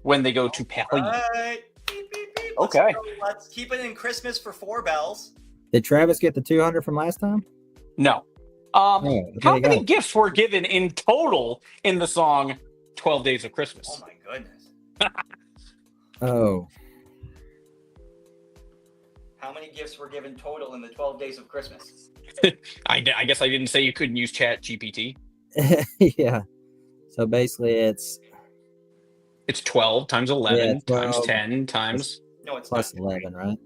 when they go to Paris.
Right. Beep, beep, beep. Let's
Okay.
go. Let's keep it in Christmas for 4 bells.
Did Travis get the 200 from last time?
No.
Oh,
How
there you
many
go.
gifts were given in total in the song 12 Days of
Oh
Christmas?
my goodness.
Oh,
How many gifts were given total in the 12 days of Christmas?
I guess I didn't say you couldn't use Chat GPT.
yeah. So basically, it's
It's 12 times 11
Yeah,
times
12.
10 times.
No, it's
plus
not.
11, right?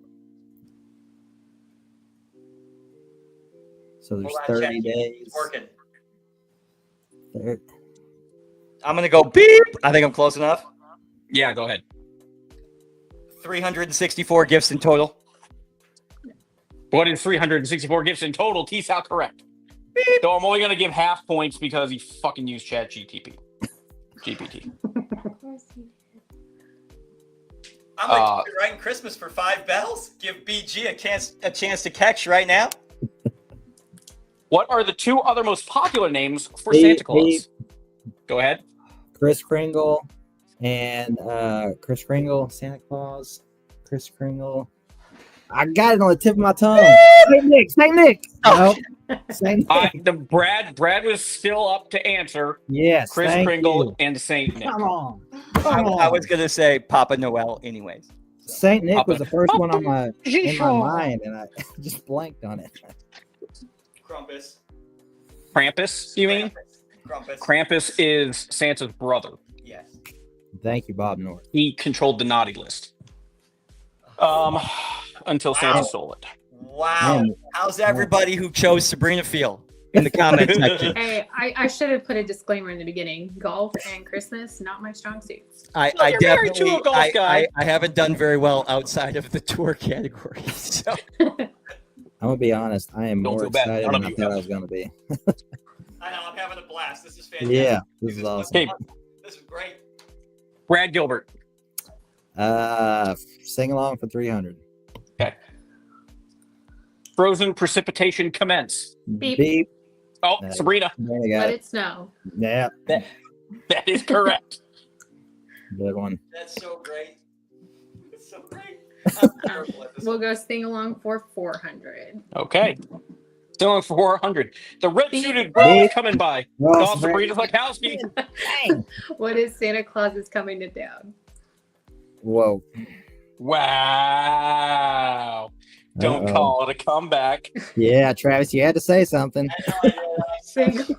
So there's
Hold on,
30
Chat,
days.
It's working.
Thir-
I'm going to go beep. I think I'm close enough.
Yeah, go ahead.
364 gifts in total.
What is 364 gifts in total? T-Sal correct. So I'm only going to give half points because he fucking used Chat GPT. GPT.
Of course you did.
I'm going to keep it right in Christmas for 5 bells. Give BG a chance to catch right now.
What are the 2 other most popular names for
He-
Santa Claus?
he-
Go ahead.
Kris Kringle and Kris Kringle, Santa Claus, Kris Kringle. I got it on the tip of my tongue. Saint Nick, Saint Nick.
Oh.
No, Saint Nick.
Brad was still up to answer.
Yes,
Kris
thank
Kringle
you.
and Saint Nick.
Come on.
I
Come on.
was going to say Papa Noel anyways.
Saint Nick was
Papa-
the first one on
Papa
in my mind, and I just blanked on it.
Krampus.
Krampus, you mean?
Krampus.
Krampus is Santa's brother.
Yes.
Thank you, Bob North.
He controlled the naughty list. Until Santa stole it.
Wow.
Man.
How's everybody who chose Sabrina feel in the comment section?
Hey, I should have put a disclaimer in the beginning. Golf and Christmas, not my strong suits.
I
You're married to
definitely
a golf guy.
I haven't done very well outside of the tour category. So
I'm gonna be honest. I am
Don't
more
feel bad.
excited
None
than
of
I
you
thought
have.
I was gonna be.
I know, I'm having a blast. This is fantastic.
Yeah, this is awesome.
Okay,
This is great.
Brad Gilbert.
Sing along for 300.
Okay. Frozen precipitation commence.
Beep.
Beep.
Oh,
Nice.
Sabrina.
There you
Let
go.
it snow.
Yeah,
That is correct.
good one.
That's so great. It's so great. I'm terrible at this.
We'll go sing along for 400.
Okay. Still on 400. The red suited
Beep.
girl is coming by.
Oh,
Oh, Sabrina Zakowski.
Dang.
What is Santa Claus is coming to town?
Whoa.
Wow. Don't
Uh-oh.
call it a comeback.
Yeah, Travis, you had to say something.
I had no idea what I
Sing,
said.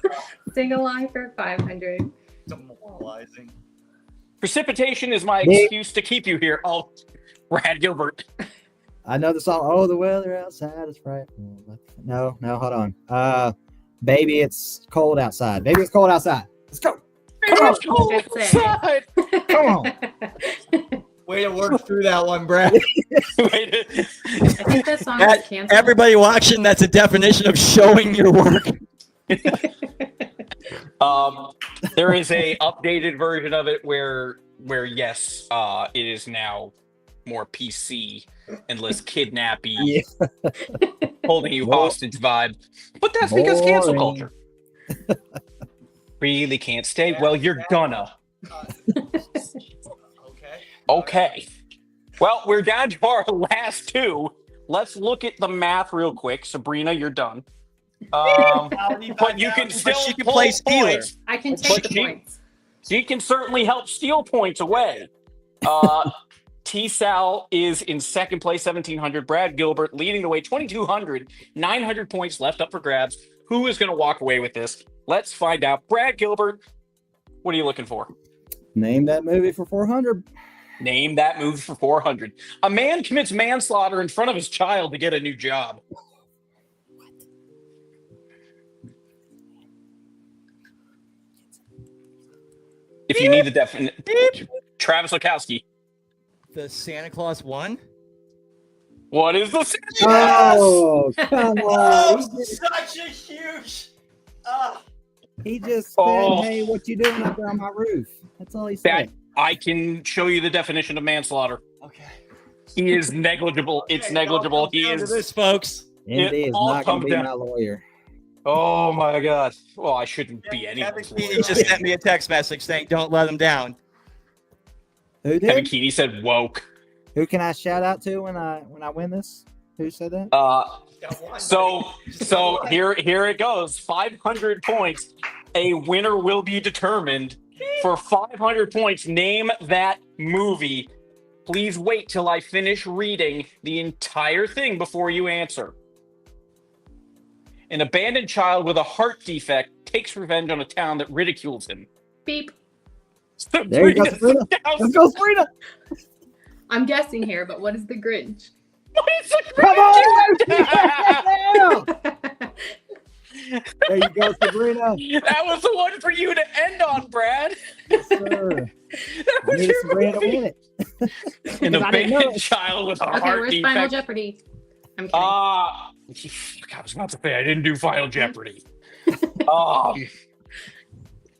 sing along for 500.
Demoralizing.
Precipitation is my
Beep.
excuse to keep you here. Oh, Brad Gilbert.
I know the song. Oh, the weather outside is frightful. No, hold on. Baby, it's cold outside. Baby, it's cold outside. Let's go. Come on.
Good save.
Outside.
Come on.
Way to work through that one, Brad.
Wait.
I think that song is canceled.
Everybody watching, that's a definition of showing your work.
There is a updated version of it where yes, it is now more PC and less kidnappy,
Yeah.
holding you
Well-
hostage vibe. But that's because cancel
Boring.
culture. Really can't stay? Well, you're gonna.
Okay.
Okay. Well, we're down to our last two. Let's look at the math real quick. Sabrina, you're done. But you can still
she can
pull
play stealer.
points.
I can
But
take the
she-
points.
She can certainly help steal points away. T-Sal is in second place, 1,700. Brad Gilbert leading the way, 2,200. 900 points left up for grabs. Who is going to walk away with this? Let's find out. Brad Gilbert, what are you looking for?
Name that movie for 400.
Name that movie for 400. A man commits manslaughter in front of his child to get a new job. If you need the definite, Travis Okowski.
The Santa Claus one.
What is the
Oh, come
Oh,
on.
such a huge.
He just
Oh.
said, hey, what you doing up there on my roof? That's all he
That
said.
I can show you the definition of manslaughter.
Okay.
He is negligible. It's
Okay,
negligible. He
Down to
is.
this, folks.
MD is
all
not going to
comes
be
down-
my lawyer.
Oh my God. Well, I shouldn't be
Kevin
anyone's
Keeney
lawyer.
He just sent me a text message saying, "Don't let him down."
Who
Kevin
did?
Keeney said woke.
Who can I shout out to when I win this? Who said that?
Got one,
So
buddy. Just got one.
here it goes. 500 points. A winner will be determined. For 500 points, name that movie. Please wait till I finish reading the entire thing before you answer. An abandoned child with a heart defect takes revenge on a town that ridicules him.
Beep.
There you go, Sabrina. Let's go, Sabrina.
I'm guessing here, but what is the Grinch?
Come on. There you go, Sabrina.
That was the one for you to end on, Brad.
Yes, sir.
That
I
was
needed
your
Sabrina to
movie.
win it.
An
Because I didn't know
abandoned
it.
child with a
Okay,
heart
where's Final
defect.
Jeopardy? I'm kidding.
I was about to say I didn't do Final Jeopardy.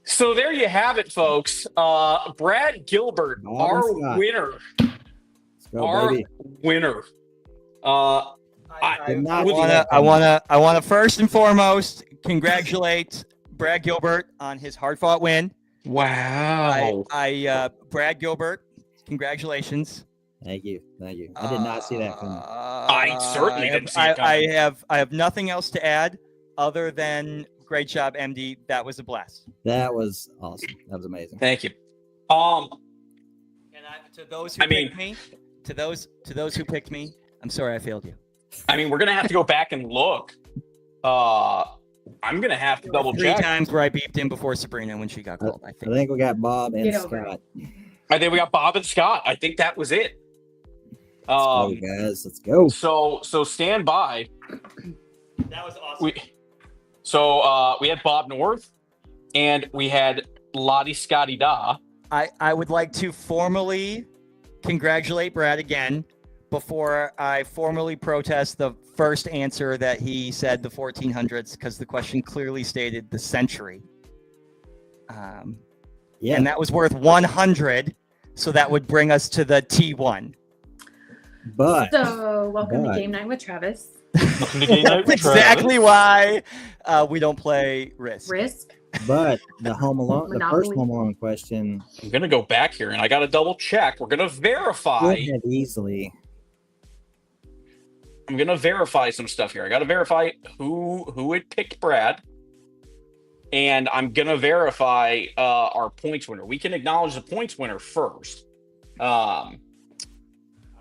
So there you have it, folks. Brad Gilbert,
Bob
our
and Scott.
winner.
Let's go,
Our
baby.
winner.
Did not
Would
see
you-
that
I wanna first and foremost congratulate Brad Gilbert on his hard-fought win.
Wow.
Brad Gilbert, congratulations.
Thank you. I did not see that coming.
I certainly didn't see it
I
coming.
have nothing else to add other than great job, MD. That was a blast.
That was awesome. That was amazing.
Thank you.
And to those who
I mean-
picked me, to those who picked me, I'm sorry I failed you.
I mean, we're gonna have to go back and look. I'm gonna have to double
3
check.
times where I beeped in before Sabrina when she got called. I
I
think.
think we got Bob and
Get over
Scott.
I think we got Bob and Scott. I think that was it.
Let's go, guys. Let's go.
So stand by.
That was awesome.
We had Bob North, and we had Lottie Scotty Da.
I would like to formally congratulate Brad again, before I formally protest the first answer that he said the 1400s, because the question clearly stated the century.
Yeah.
And that was worth 100, so that would bring us to the T1.
But
So, welcome to Game Night with Travis.
That's exactly why we don't play Risk.
but the Home Alone, the first
Monopoly.
Home Alone question
I'm gonna go back here and I gotta double check. We're gonna verify.
would have easily.
I'm gonna verify some stuff here. I gotta verify who had picked Brad, and I'm gonna verify our points winner. We can acknowledge the points winner first.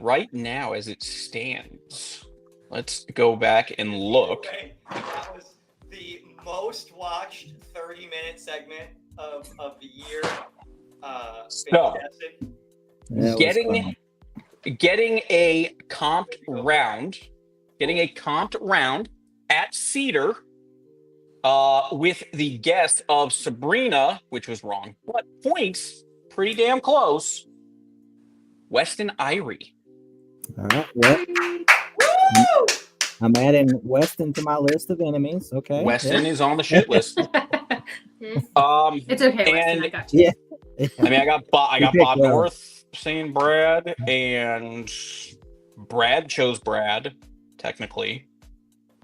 Right now, as it stands, let's go back and look.
Okay, that was the most watched 30-minute segment of the year.
So,
Fantastic.
That was
getting
fun.
getting a comped round at Cedar with the guess of Sabrina, which was wrong, but points pretty damn close. Weston Irie.
All right. Well,
Woo!
I'm adding Weston to my list of enemies. Okay.
Weston is on the shit list.
It's okay, Weston.
and
I got you.
Yeah.
I mean, I got
You picked
Bob
well.
North saying Brad, and Brad chose Brad, technically.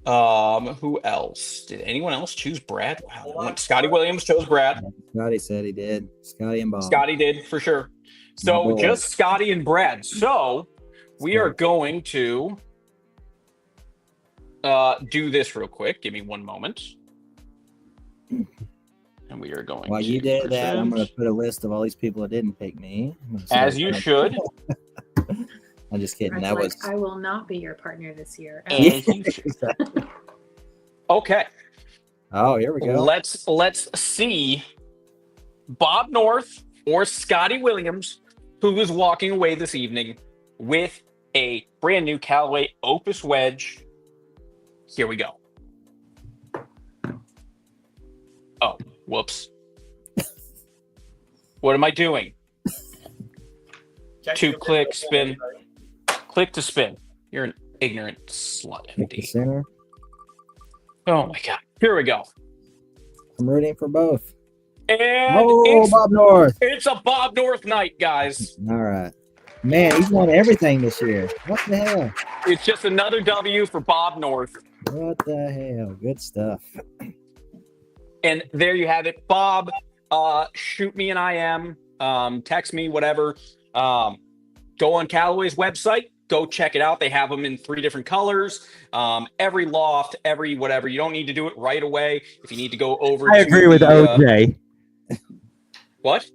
Who else? Did anyone else choose Brad? Wow. Scotty Williams chose Brad.
Scotty said he did. Scotty and Bob.
Scotty did for sure.
My
So
boy.
just Scotty and Brad. So we are going to do this real quick. Give me one moment. And we are going
While
to
you did that, I'm going
present.
to put a list of all these people that didn't pick me. I'm gonna
As
start
you
going-
should.
I'm just kidding.
Brad's
That
like,
was.
I will not be your partner this year.
And you should. Okay.
Oh, here we go.
Let's see Bob North or Scotty Williams, who is walking away this evening with a brand new Callaway Opus wedge. Here we go. Oh, whoops. What am I doing?
Check
Two
your
click,
video,
spin.
everybody.
Click to spin. You're an ignorant slut,
Pick the
MD.
center.
Oh my god. Here we go.
I'm rooting for both.
And
Oh, Bob North.
it's a Bob North night, guys.
All right. Man, he's won everything this year. What the hell?
It's just another W for Bob North.
What the hell? Good stuff.
And there you have it. Bob, shoot me an IM, text me, whatever. Go on Callaway's website. Go check it out. They have them in 3 different colors. Every loft, every whatever. You don't need to do it right away. If you need to go over
I
to
agree with
the,
OJ.
What?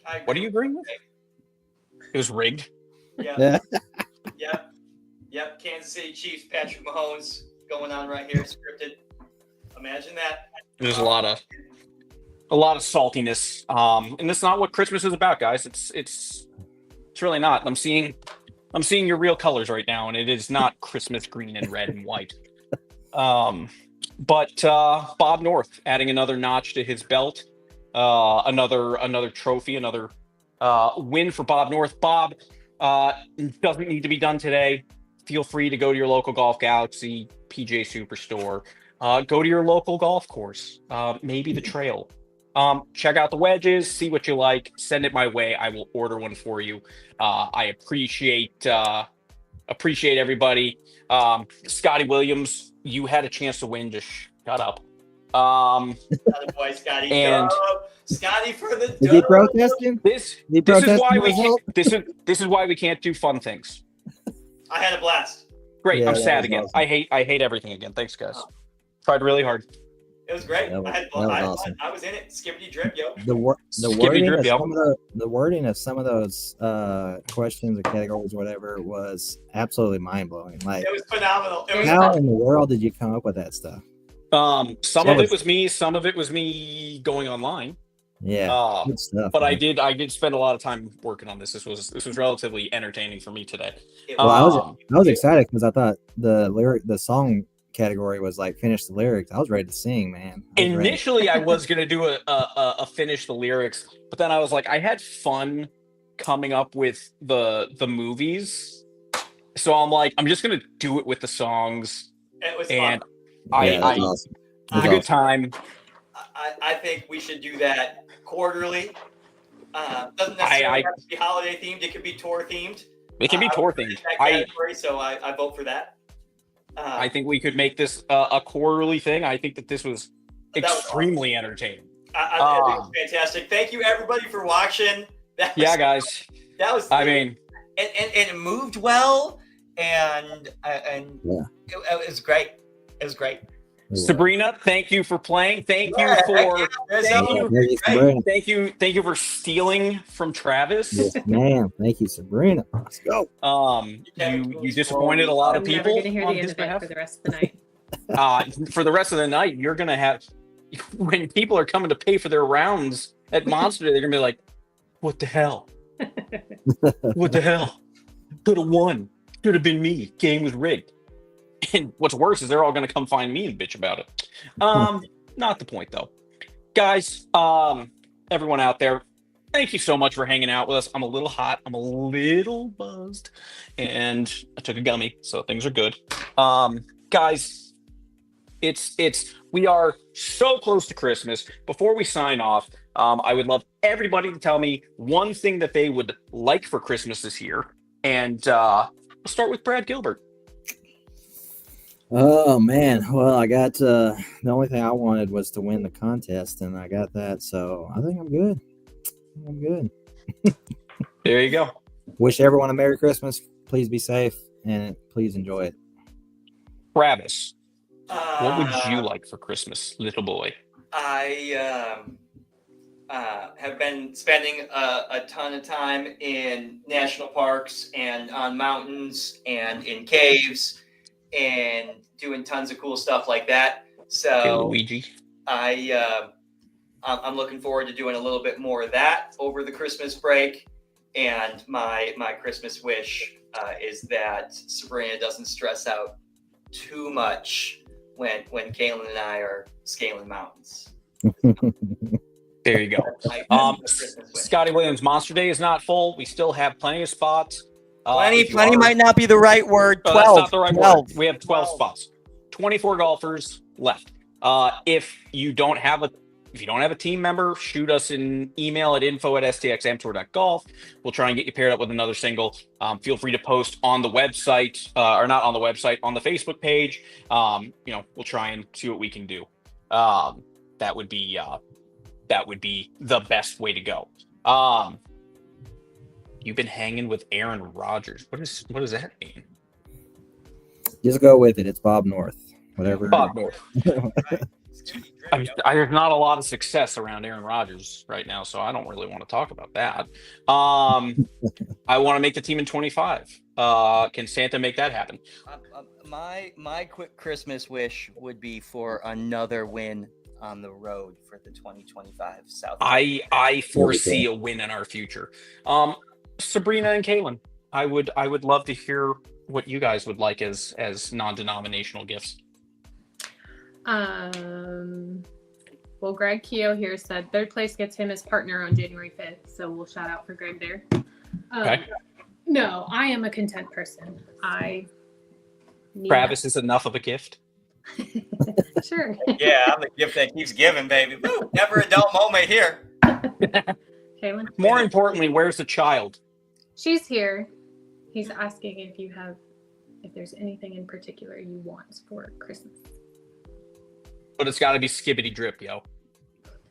I agree.
What are you agreeing with? It was rigged.
Yeah. Yep. Kansas City Chiefs, Patrick Mahomes going on right here, scripted. Imagine that.
There's a lot of saltiness. And that's not what Christmas is about, guys. It's really not. I'm seeing your real colors right now, and it is not Christmas green and red and white. But Bob North adding another notch to his belt. Another trophy, another win for Bob North. Bob doesn't need to be done today. Feel free to go to your local Golf Galaxy, PJ Superstore. Go to your local golf course, maybe the trail. Check out the wedges, see what you like, send it my way. I will order one for you. I appreciate everybody. Scotty Williams, you had a chance to win. Just shut up.
Another boy, Scotty.
And-
Scotty for the
Is he
dub.
protesting?
This
He
is
protesting
why
the
we
result?
can't, this is why we can't do fun things.
I had a blast.
Great,
Yeah,
I'm
that
sad
was
again.
awesome.
I hate everything again. Thanks, guys. Tried really hard.
It was great.
That was-
I had
that
fun.
was
I had
awesome.
fun. I was in it. Skippity drip, yo.
The
Skippy
wording
drip,
of
yo.
the wording of some of those questions or categories, whatever, was absolutely mind blowing. Like,
It was phenomenal. It was
how in the world did you come up with that stuff?
Some of
Yes.
it was me. Some of it was me going online.
Yeah, good stuff.
But
man.
I did spend a lot of time working on this. This was relatively entertaining for me today.
it
Well, I
Um,
was excited because I thought the song category was like finish the lyrics. I was ready to sing, man. I was ready.
Initially, I was gonna do a finish the lyrics, but then I was like, I had fun coming up with the movies. So I'm like, I'm just gonna do it with the songs,
It was
and
fun.
Yeah, that's
I
awesome.
it was a good time.
I think we should do that quarterly. Doesn't necessarily
I
have to be holiday themed. It could be tour themed.
It can be
I
tour
would put it in
themed.
that category, so I vote for that.
I think we could make this a quarterly thing. I think that this was
That was
extremely entertaining.
I think it was fantastic. Thank you everybody for watching. That was,
Yeah, guys.
That was.
I mean,
and it moved well, and
Yeah.
it was great. It was great.
Sabrina, thank you for playing. Thank you
Yeah,
for
Thank you, Sabrina.
thank you for stealing from Travis.
Yes, ma'am. Thank you, Sabrina. Let's go.
You disappointed a lot of
I'm never
people
going to hear
on
the end
his
of it
behalf.
for the rest of the night.
For the rest of the night, you're gonna have when people are coming to pay for their rounds at Monster Day, they're gonna be like, "What the hell? What the hell? Could have won. Could have been me. Game was rigged." And what's worse is they're all gonna come find me and bitch about it. Not the point though, guys. Everyone out there, thank you so much for hanging out with us. I'm a little hot. I'm a little buzzed, and I took a gummy, so things are good. Guys, we are so close to Christmas. Before we sign off, I would love everybody to tell me one thing that they would like for Christmas this year, and we'll start with Brad Gilbert.
Oh man, well I got the only thing I wanted was to win the contest, and I got that, so I think I'm good. I'm good.
There you go.
Wish everyone a Merry Christmas. Please be safe and please enjoy it.
Travis, what would you like for Christmas, little boy?
I have been spending a ton of time in national parks and on mountains and in caves and doing tons of cool stuff like that. So
Luigi.
I'm looking forward to doing a little bit more of that over the Christmas break. And my Christmas wish is that Sabrina doesn't stress out too much when Kaylin and I are scaling mountains.
There you go. Scotty Williams, Monster Day is not full. We still have plenty of spots.
Plenty might not be the right word. 12.
That's not the right
12.
word. We have 12 spots. 24 golfers left. If you don't have a team member, shoot us an email at info@stxamtour.golf. We'll try and get you paired up with another single. Feel free to post on the website, or not on the website, on the Facebook page. We'll try and see what we can do. That would be the best way to go. You've been hanging with Aaron Rodgers. What does that mean?
Just go with it. It's Bob North. Whatever.
Bob North. There's not a lot of success around Aaron Rodgers right now, so I don't really want to talk about that. I want to make the team in 25. Can Santa make that happen?
My quick Christmas wish would be for another win on the road for the 2025 South.
I foresee a win in our future. Sabrina and Kaylin, I would love to hear what you guys would like as non-denominational gifts.
Well, Greg Keogh here said third place gets him his partner on January 5th, so we'll shout out for Greg there.
Okay.
No, I am a content person.
Travis is enough of a gift.
Sure.
Yeah, I'm the gift that keeps giving, baby. Woo, never a dull moment here.
Kaylin?
More importantly, where's the child?
She's here. He's asking if there's anything in particular you want for Christmas.
But it's got to be skibbity drip, yo.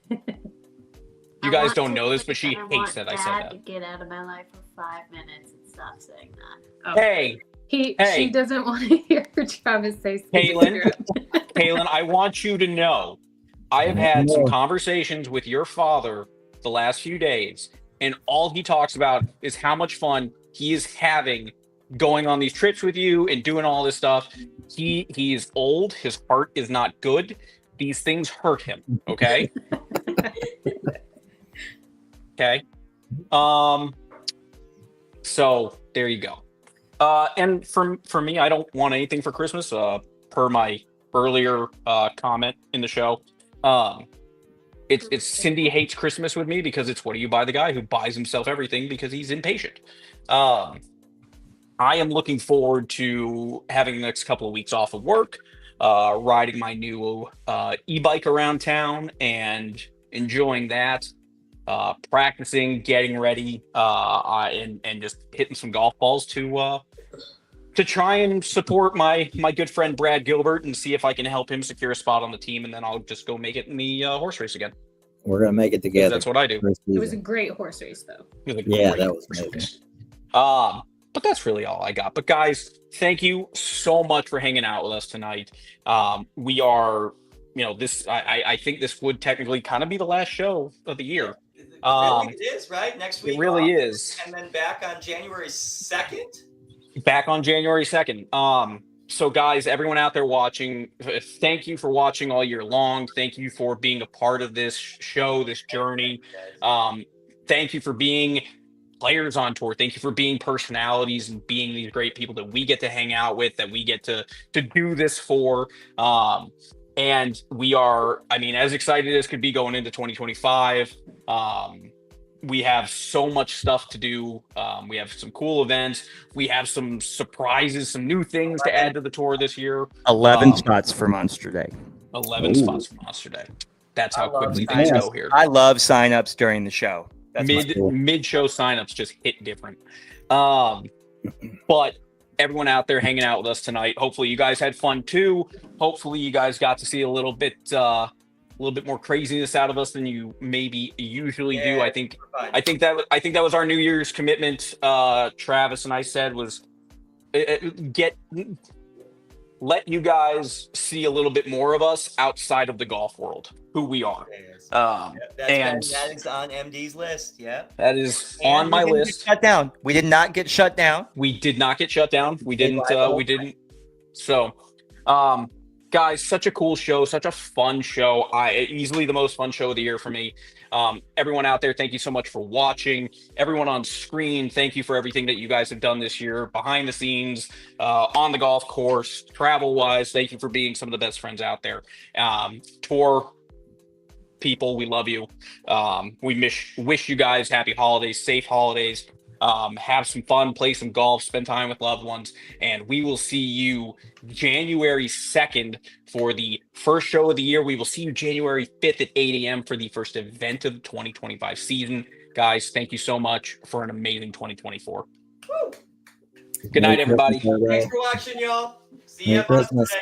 You guys don't know this, but she hates that I said that.
To get out of my life for 5 minutes and stop saying that.
Oh.
Hey,
she doesn't want to hear Travis say
Kaylin, I want you to know, I have had some conversations with your father the last few days, and all he talks about is how much fun he is having going on these trips with you and doing all this stuff. He is old. His heart is not good. These things hurt him. Okay. Okay. So there you go. And for me, I don't want anything for Christmas. Per my earlier comment in the show, it's Cindy hates Christmas with me because it's what do you buy the guy who buys himself everything because he's impatient. I am looking forward to having the next couple of weeks off of work, riding my new e-bike around town and enjoying that, practicing, getting ready, and just hitting some golf balls to try and support my good friend Brad Gilbert and see if I can help him secure a spot on the team, and then I'll just go make it in the horse race again.
We're gonna make it together.
That's what I do.
It was a great horse race, though.
Yeah, that was amazing.
But that's really all I got. But guys, thank you so much for hanging out with us tonight. We are, this. I think this would technically kind of be the last show of the year.
Really, it is, right? Next week.
It really is.
And then back on January 2nd.
Back on January 2nd. So guys, everyone out there watching, thank you for watching all year long. Thank you for being a part of this show, this journey. Thank you for being players on tour. Thank you for being personalities and being these great people that we get to hang out with, that we get to do this for. And we are, as excited as could be going into 2025. We have so much stuff to do. We have some cool events. We have some surprises, some new things to add to the tour this year.
11 spots for Monster Day.
11 spots for Monster Day. That's how quickly things go here.
I love signups during the show.
Mid-show signups just hit different. But everyone out there hanging out with us tonight, hopefully you guys had fun too. Hopefully you guys got to see a little bit more craziness out of us than you maybe usually do. I think that was our New Year's commitment. Travis and I said was let you guys see a little bit more of us outside of the golf world, who we are.
That is on MD's list. Yeah,
that is on my list.
Shut down. We did not get shut down.
We did not get shut down. We didn't. So, guys, such a cool show, such a fun show. Easily the most fun show of the year for me. Everyone out there, thank you so much for watching. Everyone on screen, thank you for everything that you guys have done this year, behind the scenes, on the golf course, travel-wise. Thank you for being some of the best friends out there. Tour people, we love you. We wish you guys happy holidays, safe holidays. Have some fun, play some golf, spend time with loved ones, and we will see you January 2nd for the first show of the year. We will see you January 5th at 8 a.m. for the first event of the 2025 season. Guys, thank you so much for an amazing 2024.
Woo.
Good night, everybody.
Thanks for watching, y'all. See you
Merry
on Monday.
Christmas.